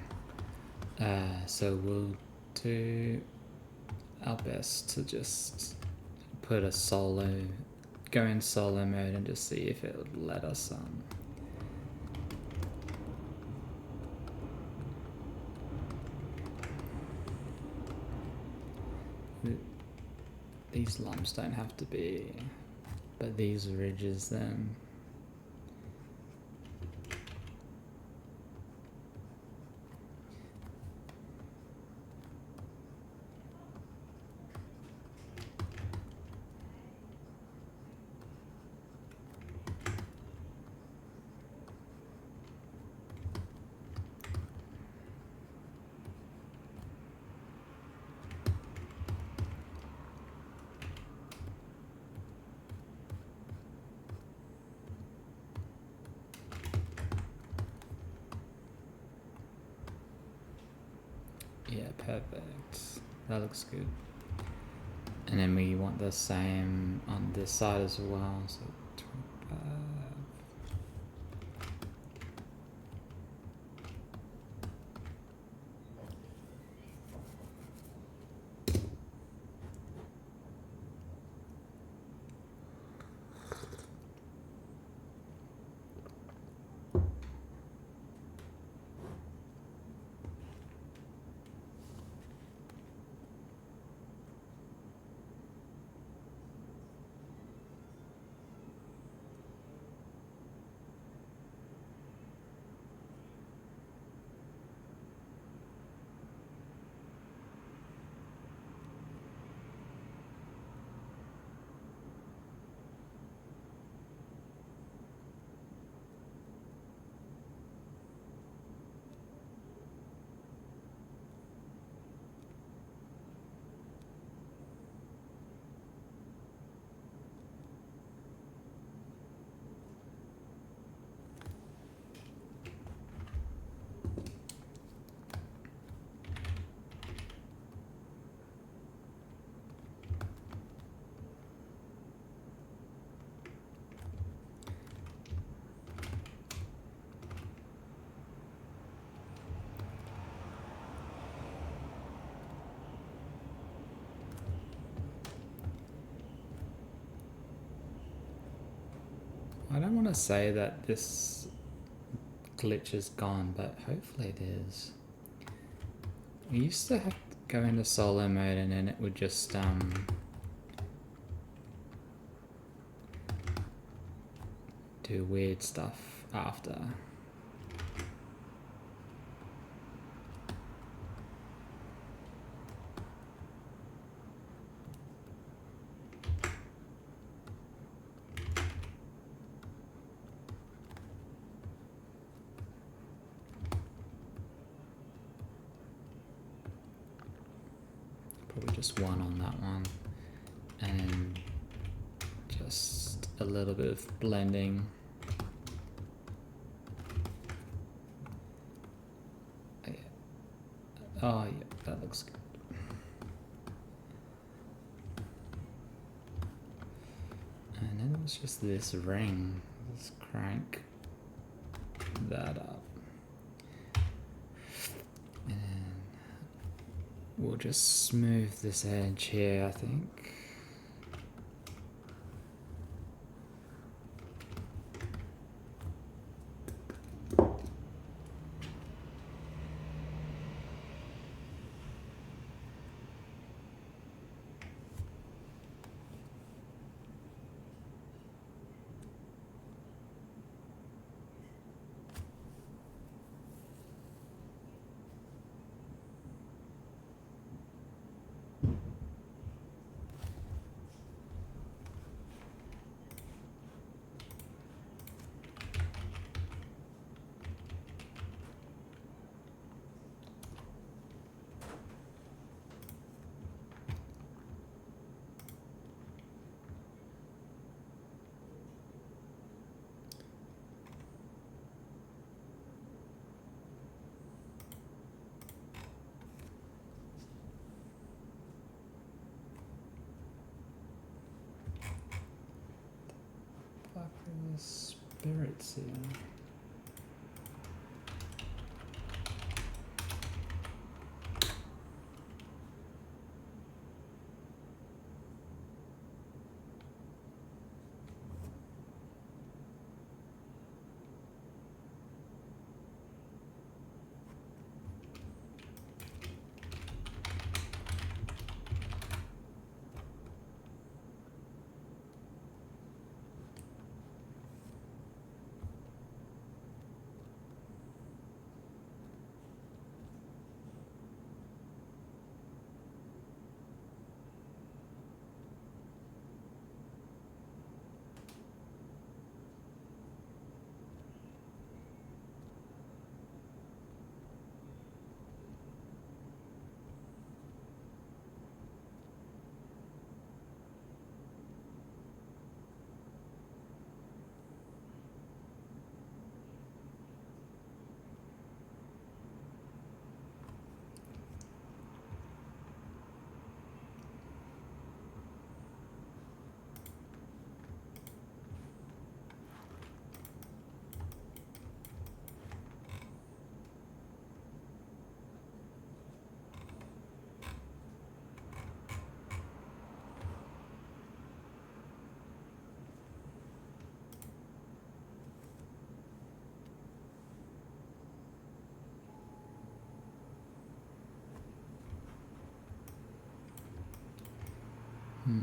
So we'll do our best to just put a go in solo mode and just see if it would let us these lumps don't have to be, but these ridges then. Yeah, perfect. That looks good. And then we want the same on this side as well. So 25. I don't want to say that this glitch is gone, but hopefully it is. We used to have to go into solo mode and then it would just do weird stuff after. Probably just one on that one, and just a little bit of blending. Oh yeah, that looks good. And then it was just this ring. Let's crank that up. And we'll just smooth this edge here, I think. Fucking spirits here. So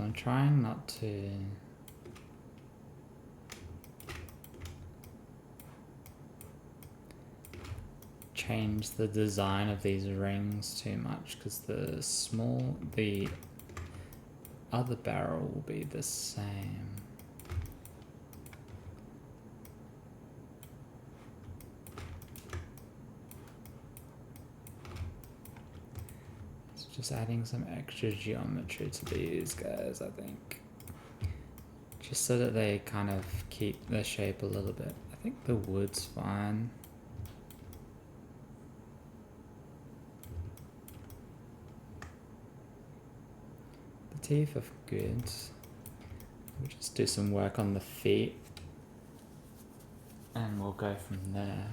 I'm trying not to change the design of these rings too much, because the other barrel will be the same. It's just adding some extra geometry to these guys, I think. Just so that they kind of keep their shape a little bit. I think the wood's fine. The teeth are good. We'll just do some work on the feet and we'll go from there.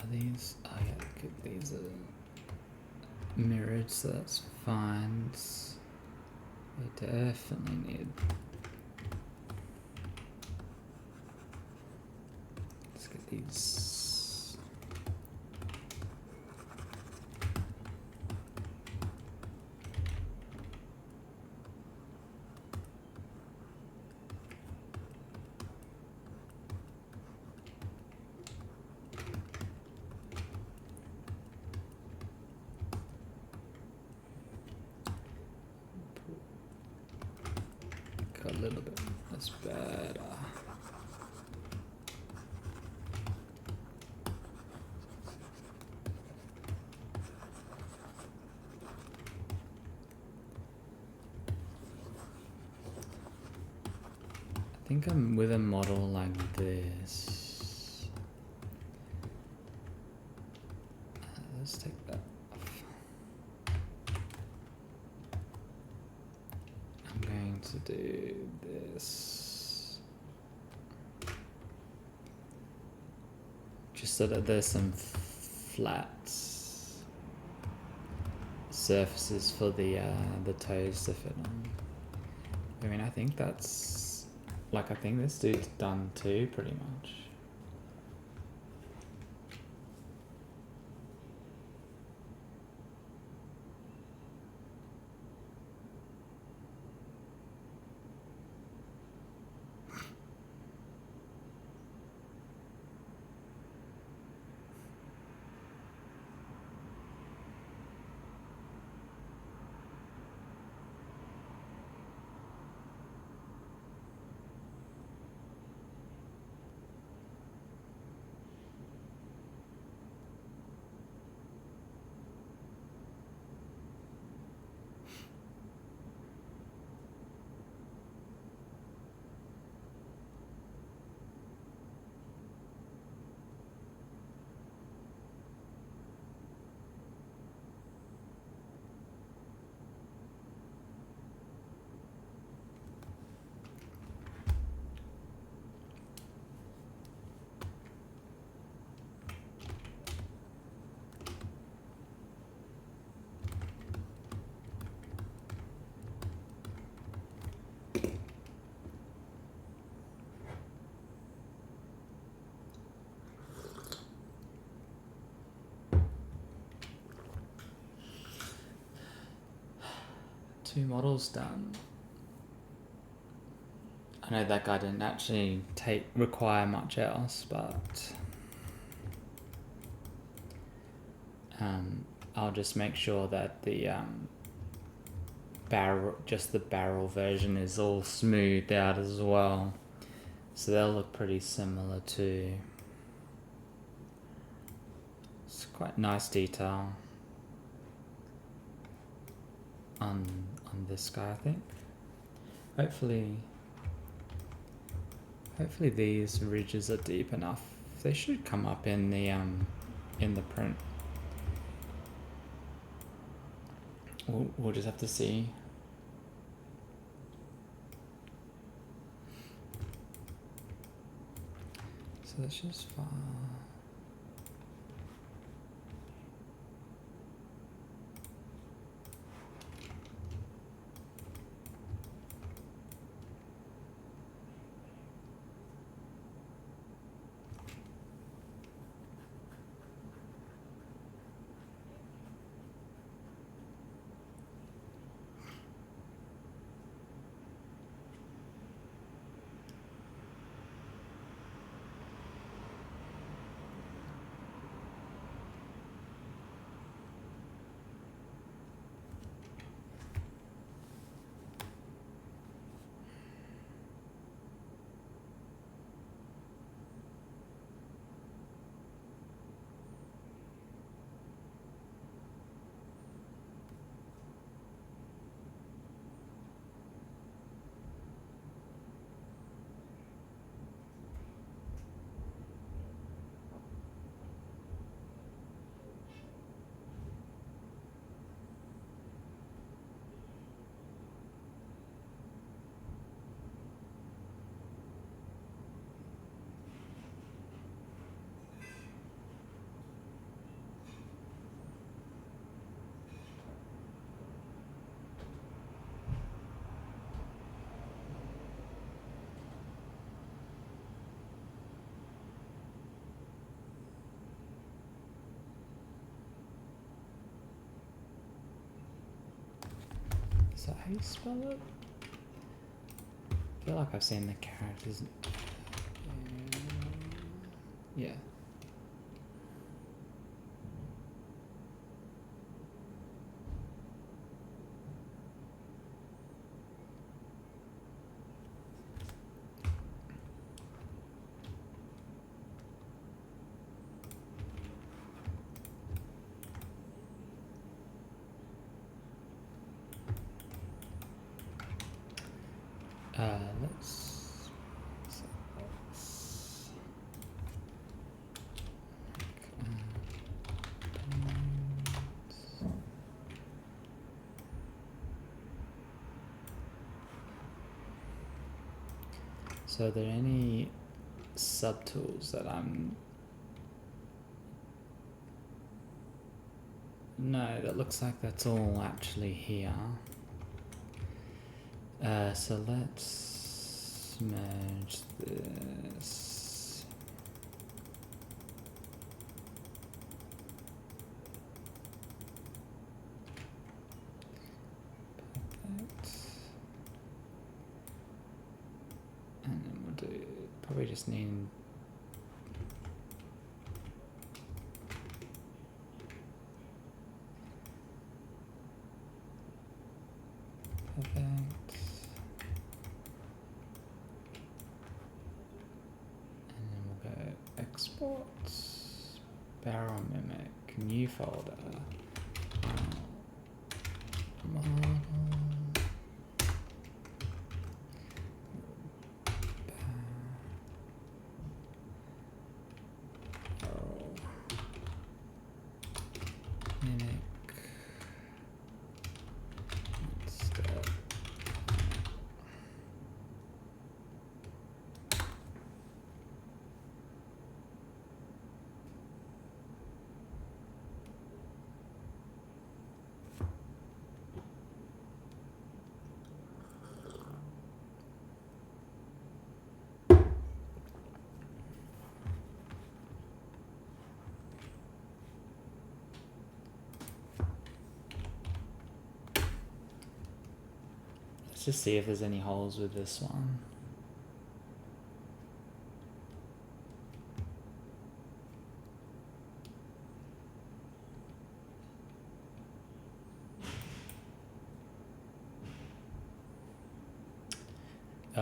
These, oh yeah, good. These are mirrored, so that's fine. We definitely need. Let's get these. A little bit. That's better. I think I'm with a model like this. Let's take that off. I'm going to do this. Just so that there's some flat surfaces for the toes to fit on. I mean, I think that's, like, I think this dude's done too, pretty much. Two models done. I know that guy didn't actually require much else, but I'll just make sure that the just the barrel version is all smoothed out as well. So they'll look pretty similar too. It's quite nice detail on this guy, I think. Hopefully these ridges are deep enough. They should come up in the print. We'll just have to see. So that's just fine. Is that how you spell it? I feel like I've seen the characters. Yeah. Let's so are there any subtools that No, that looks like that's all actually here. So let's merge this. Perfect. And then we'll do, probably just need perfect. Exports, barrel mimic, new folder, model, barrel, mimic, step. Let's just see if there's any holes with this one.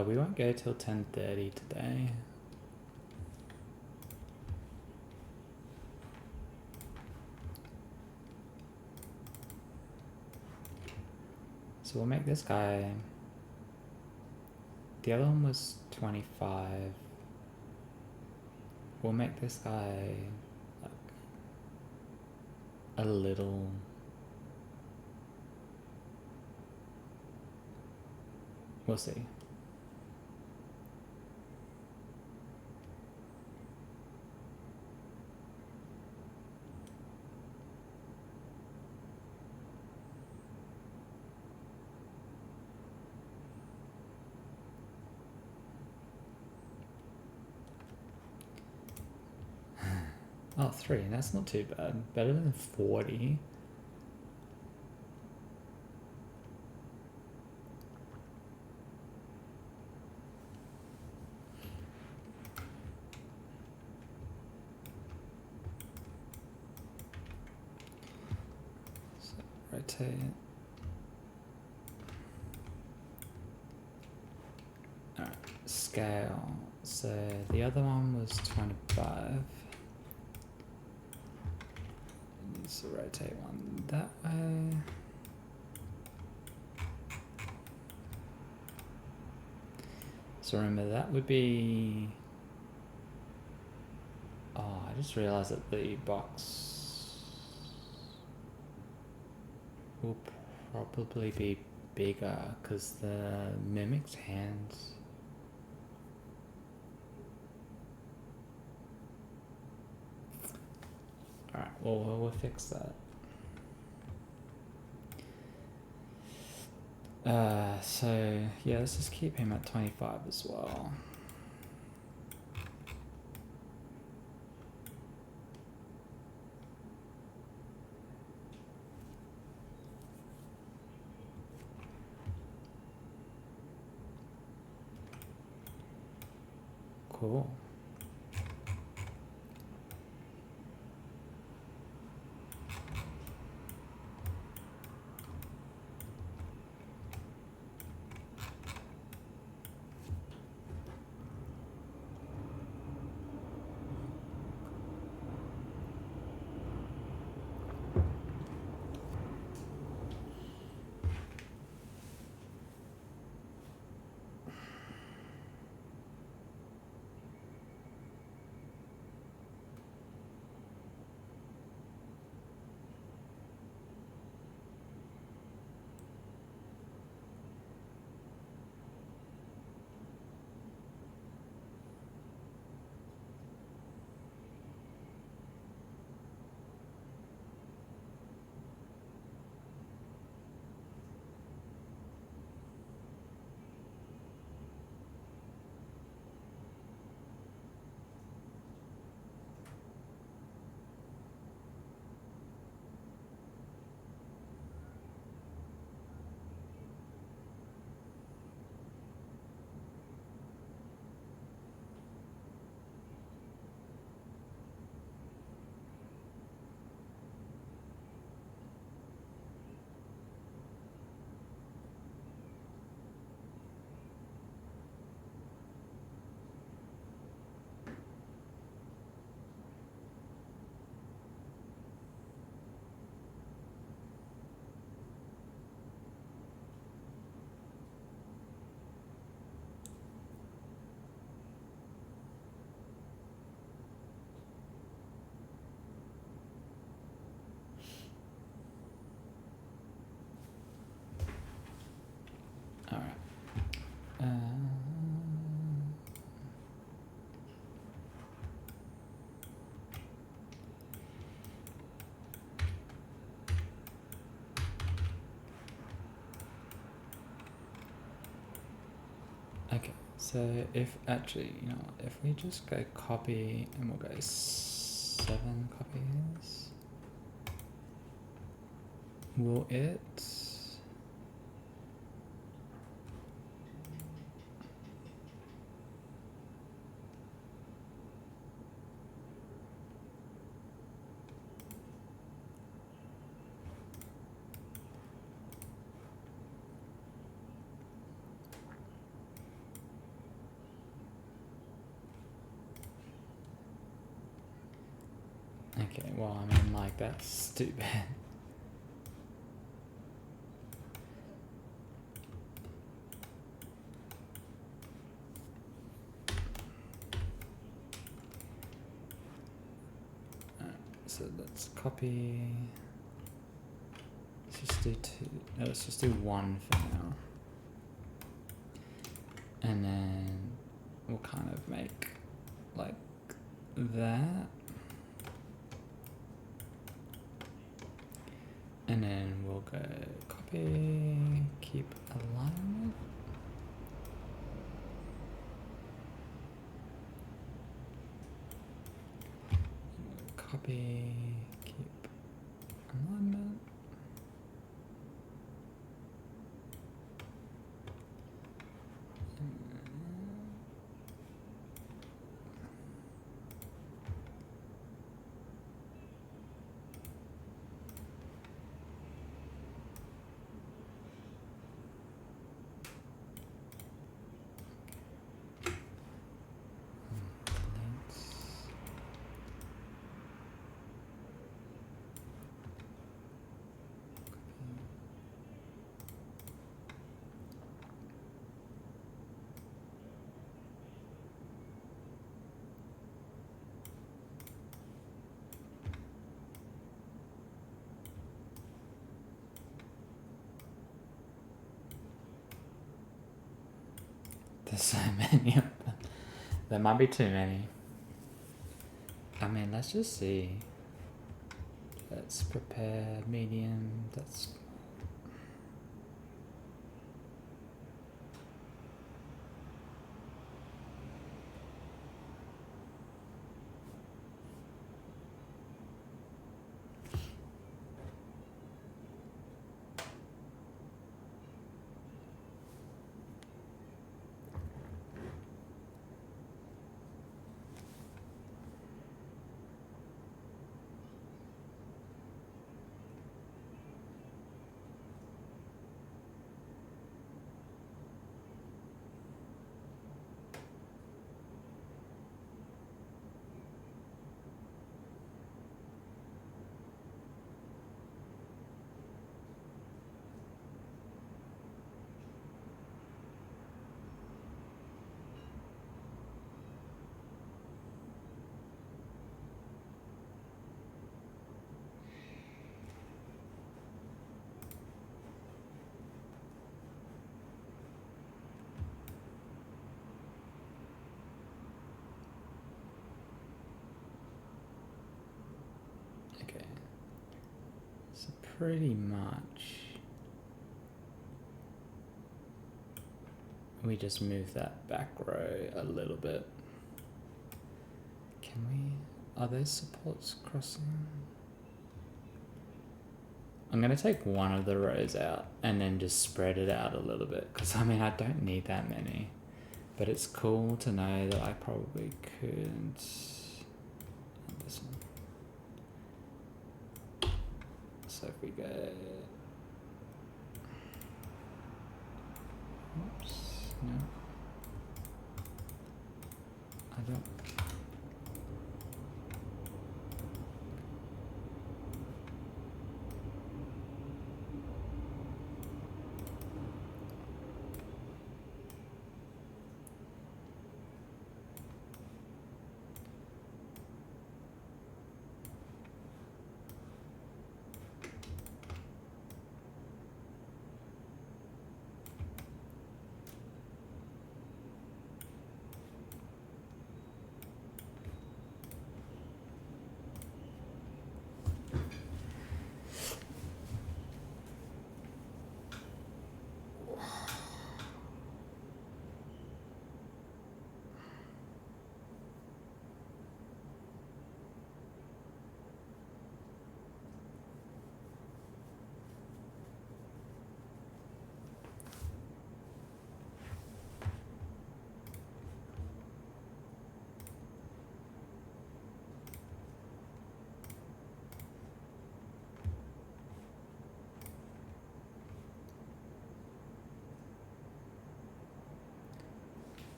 We won't go till 10:30 today. So we'll make this guy... The other one was 25. We'll make this guy like a little... We'll see. Oh, 3, that's not too bad. Better than 40. So rotate. Alright, scale. So the other one was 25. So rotate one that way. So remember that would be... Oh, I just realized that the box will probably be bigger because the mimic's hands... Alright, well, we'll fix that. So, yeah, let's just keep him at 25 as well. Cool. Alright. Okay, so if actually, you know, if we just go copy and we'll go 7 copies, will it... Okay, well, I mean, like, that's too bad. So let's copy. Let's just do two. No, let's just do one for now. And then we'll kind of make like that. And then we'll go copy, keep alignment. Copy, keep alignment. There's so many of them. There might be too many. I mean, let's just see. Let's prepare medium. That's okay. So pretty much we just move that back row a little bit. Can we? Are those supports crossing? I'm going to take one of the rows out and then just spread it out a little bit, because I mean, I don't need that many, but it's cool to know that I probably could. This one. So if we go, oops, no, I don't.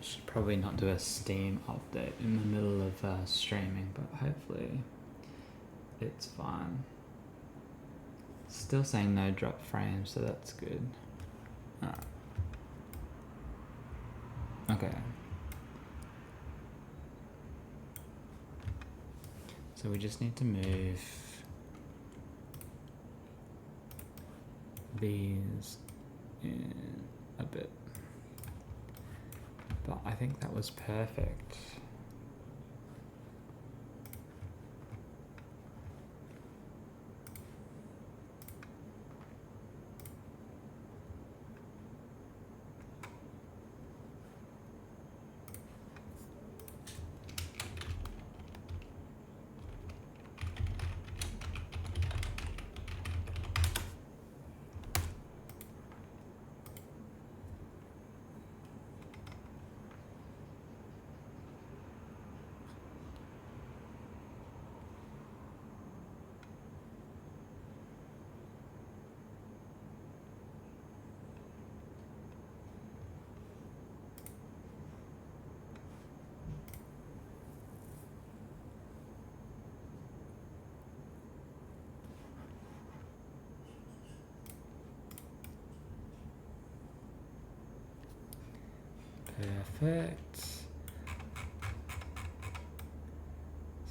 Should probably not do a Steam update in the middle of streaming, but hopefully it's fine. Still saying no drop frames, so that's good. Alright. Okay. So we just need to move these in a bit. But I think that was perfect. Perfect.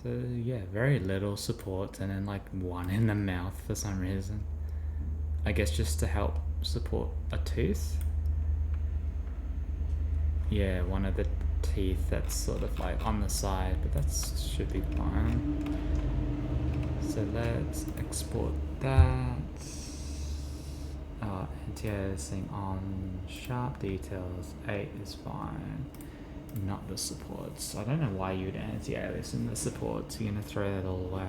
So yeah, very little support and then like one in the mouth for some reason. I guess just to help support a tooth. Yeah, one of the teeth that's sort of like on the side, but that should be fine. So let's export that. Anti-aliasing on sharp details, 8 is fine. Not the supports. I don't know why you'd anti-alias in the supports. You're gonna throw that all away.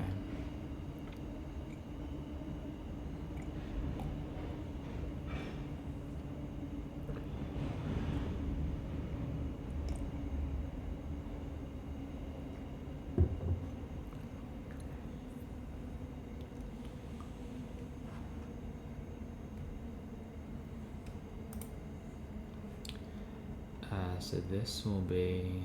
So this will be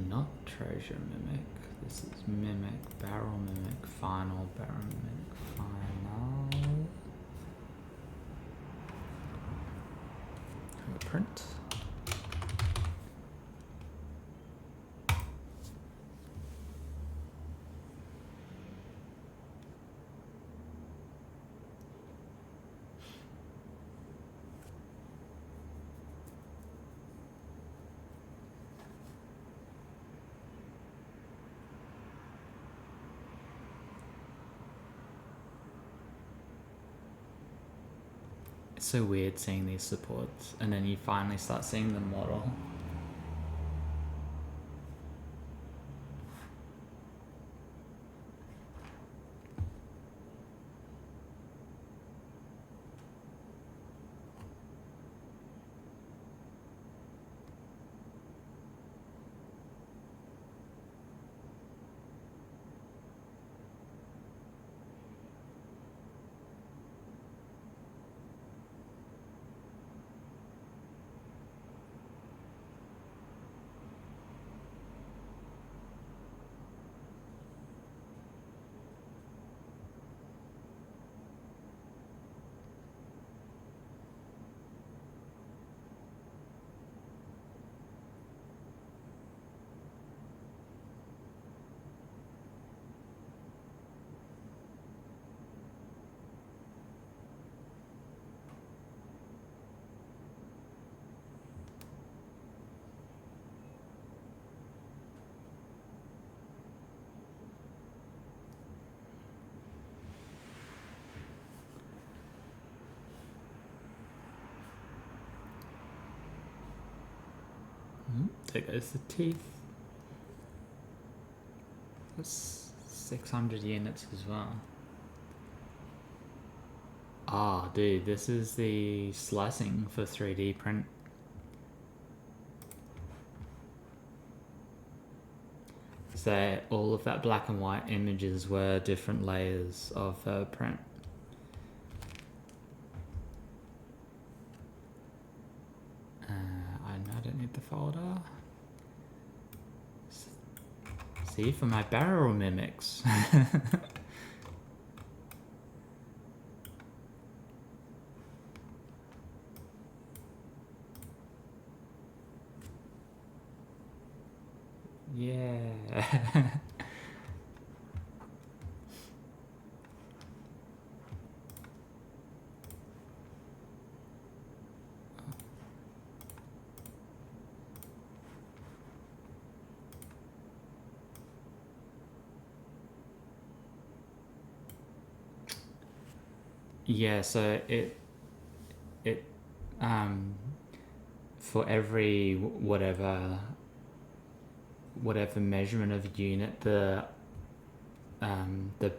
not treasure mimic. This is mimic, barrel mimic, final, barrel mimic, final. Print. It's so weird seeing these supports and then you finally start seeing the model. There goes the teeth. That's 600 units as well. Ah, dude, this is the slicing for 3D print. So all of that black and white images were different layers of print. I don't need the folder. See, for my barrel mimics. Yeah. Yeah, so it for every whatever measurement of unit the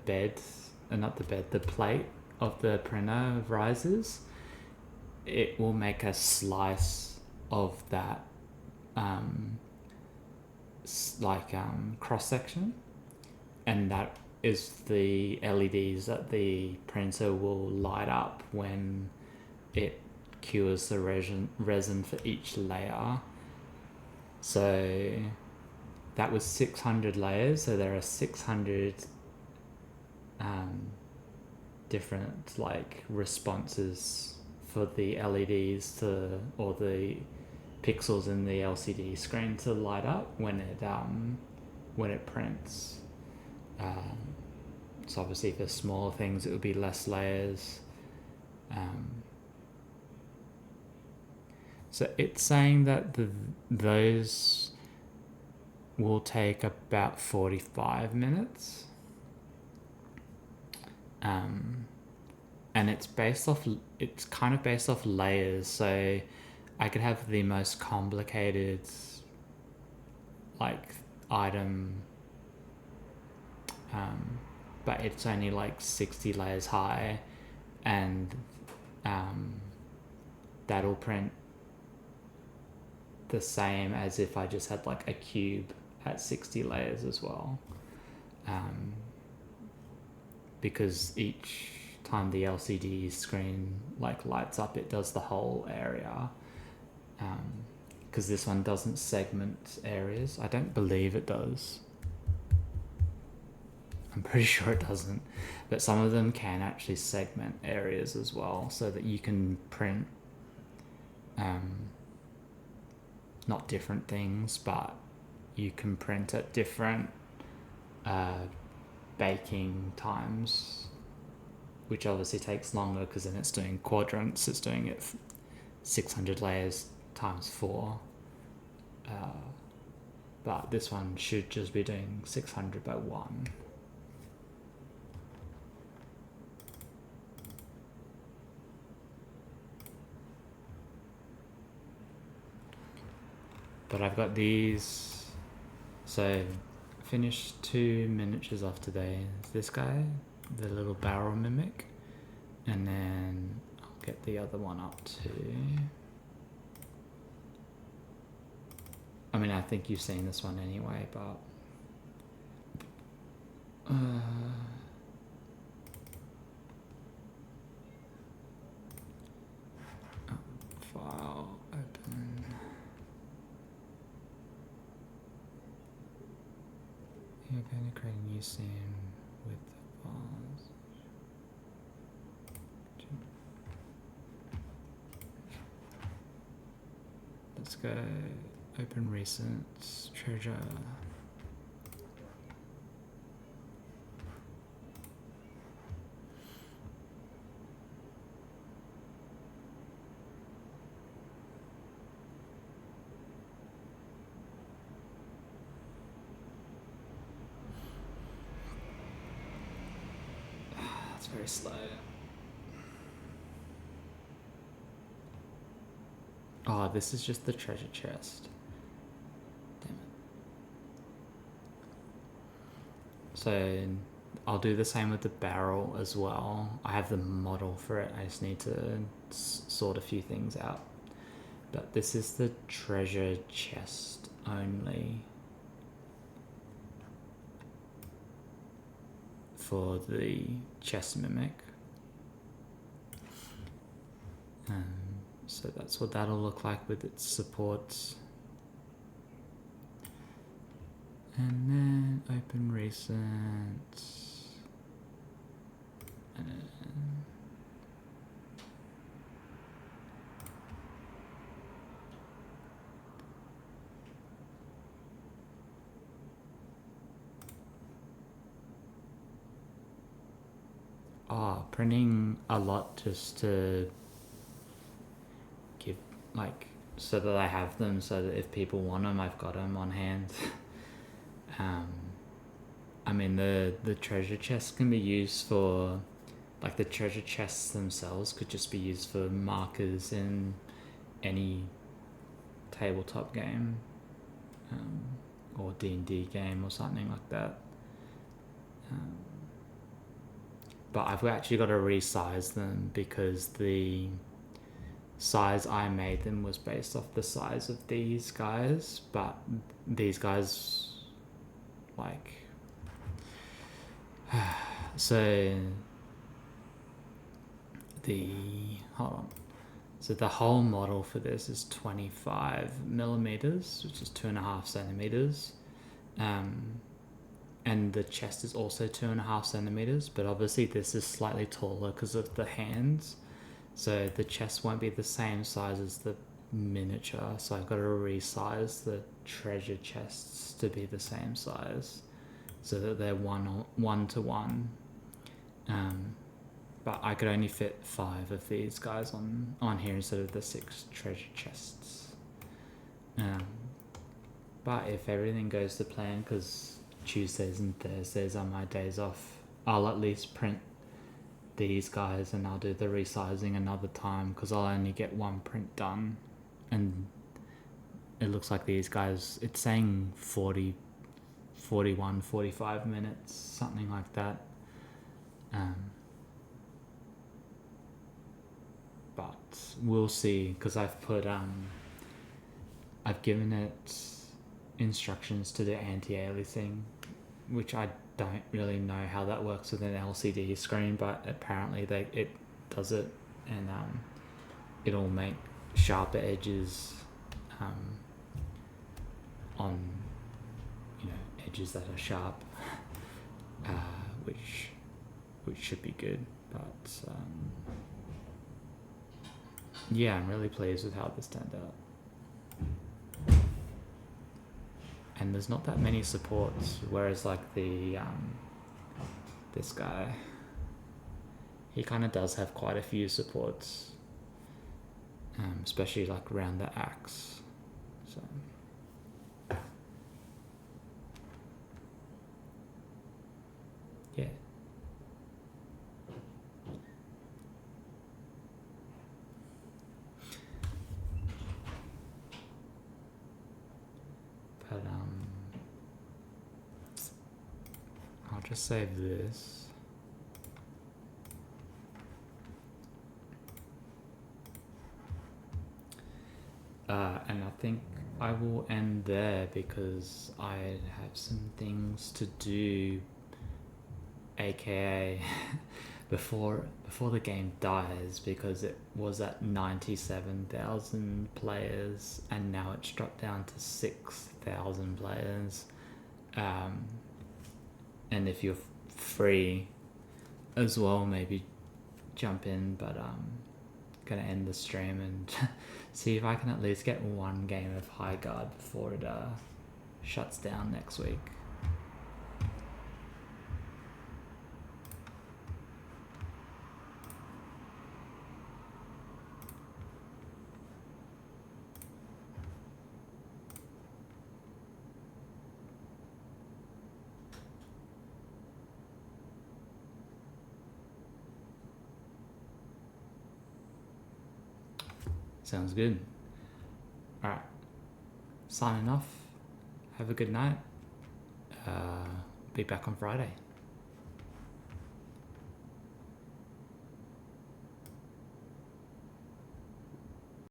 bed, not the bed, the plate of the printer rises, it will make a slice of that cross section, and that is the LEDs that the printer will light up when it cures the resin for each layer. So that was 600 layers, so there are 600 different like responses for the LEDs to, or the pixels in the LCD screen to light up when it prints. So obviously for smaller things it would be less layers. So it's saying that those will take about 45 minutes. And it's kind of based off layers, so I could have the most complicated like item, but it's only like 60 layers high, and that'll print the same as if I just had like a cube at 60 layers as well, because each time the LCD screen like lights up, it does the whole area, because this one doesn't segment areas. I don't believe it does. I'm pretty sure it doesn't, but some of them can actually segment areas as well, so that you can print not different things, but you can print at different baking times, which obviously takes longer because then it's doing quadrants. It's doing it 600 layers times 4, but this one should just be doing 600 by 1. But I've got these, so finished 2 miniatures off today. It's this guy, the little barrel mimic, and then I'll get the other one up too. I mean, I think you've seen this one anyway, but file open. You're going to create a new scene with the files. Let's go open recent treasure. It's very slow. Oh, this is just the treasure chest. Damn it. So I'll do the same with the barrel as well. I have the model for it. I just need to sort a few things out. But this is the treasure chest only for the chest mimic. So that's what that'll look like with its supports. And then open recent. Printing a lot just to give, like, so that I have them, so that if people want them, I've got them on hand. I mean, the treasure chests can be used for, like, the treasure chests themselves could just be used for markers in any tabletop game, or D&D game or something like that. But I've actually got to resize them because the size I made them was based off the size of these guys, but these guys, like, so the whole model for this is 25 millimeters, which is 2.5 centimeters, and the chest is also 2.5 centimeters, but obviously this is slightly taller because of the hands, so the chest won't be the same size as the miniature, so I've got to resize the treasure chests to be the same size so that they're one to one. But I could only fit 5 of these guys on here instead of the 6 treasure chests. But if everything goes to plan, because Tuesdays and Thursdays are my days off, I'll at least print these guys and I'll do the resizing another time, because I'll only get one print done. And it looks like these guys, it's saying 40, 41, 45 minutes, something like that. But we'll see, because I've given it instructions to do anti-aliasing, which I don't really know how that works with an LCD screen, but apparently it does it, and it'll make sharper edges on edges that are sharp, which should be good. But yeah, I'm really pleased with how this turned out. And there's not that many supports, whereas like the this guy, he kind of does have quite a few supports, especially like around the axe. So yeah. But I'll just save this. And I think I will end there, because I have some things to do, aka before the game dies, because it was at 97,000 players and now it's dropped down to 6,000 players. And if you're free as well, maybe jump in, but gonna end the stream and see if I can at least get one game of High Guard before it shuts down next week. Sounds good. Alright. Signing off. Have a good night. Be back on Friday.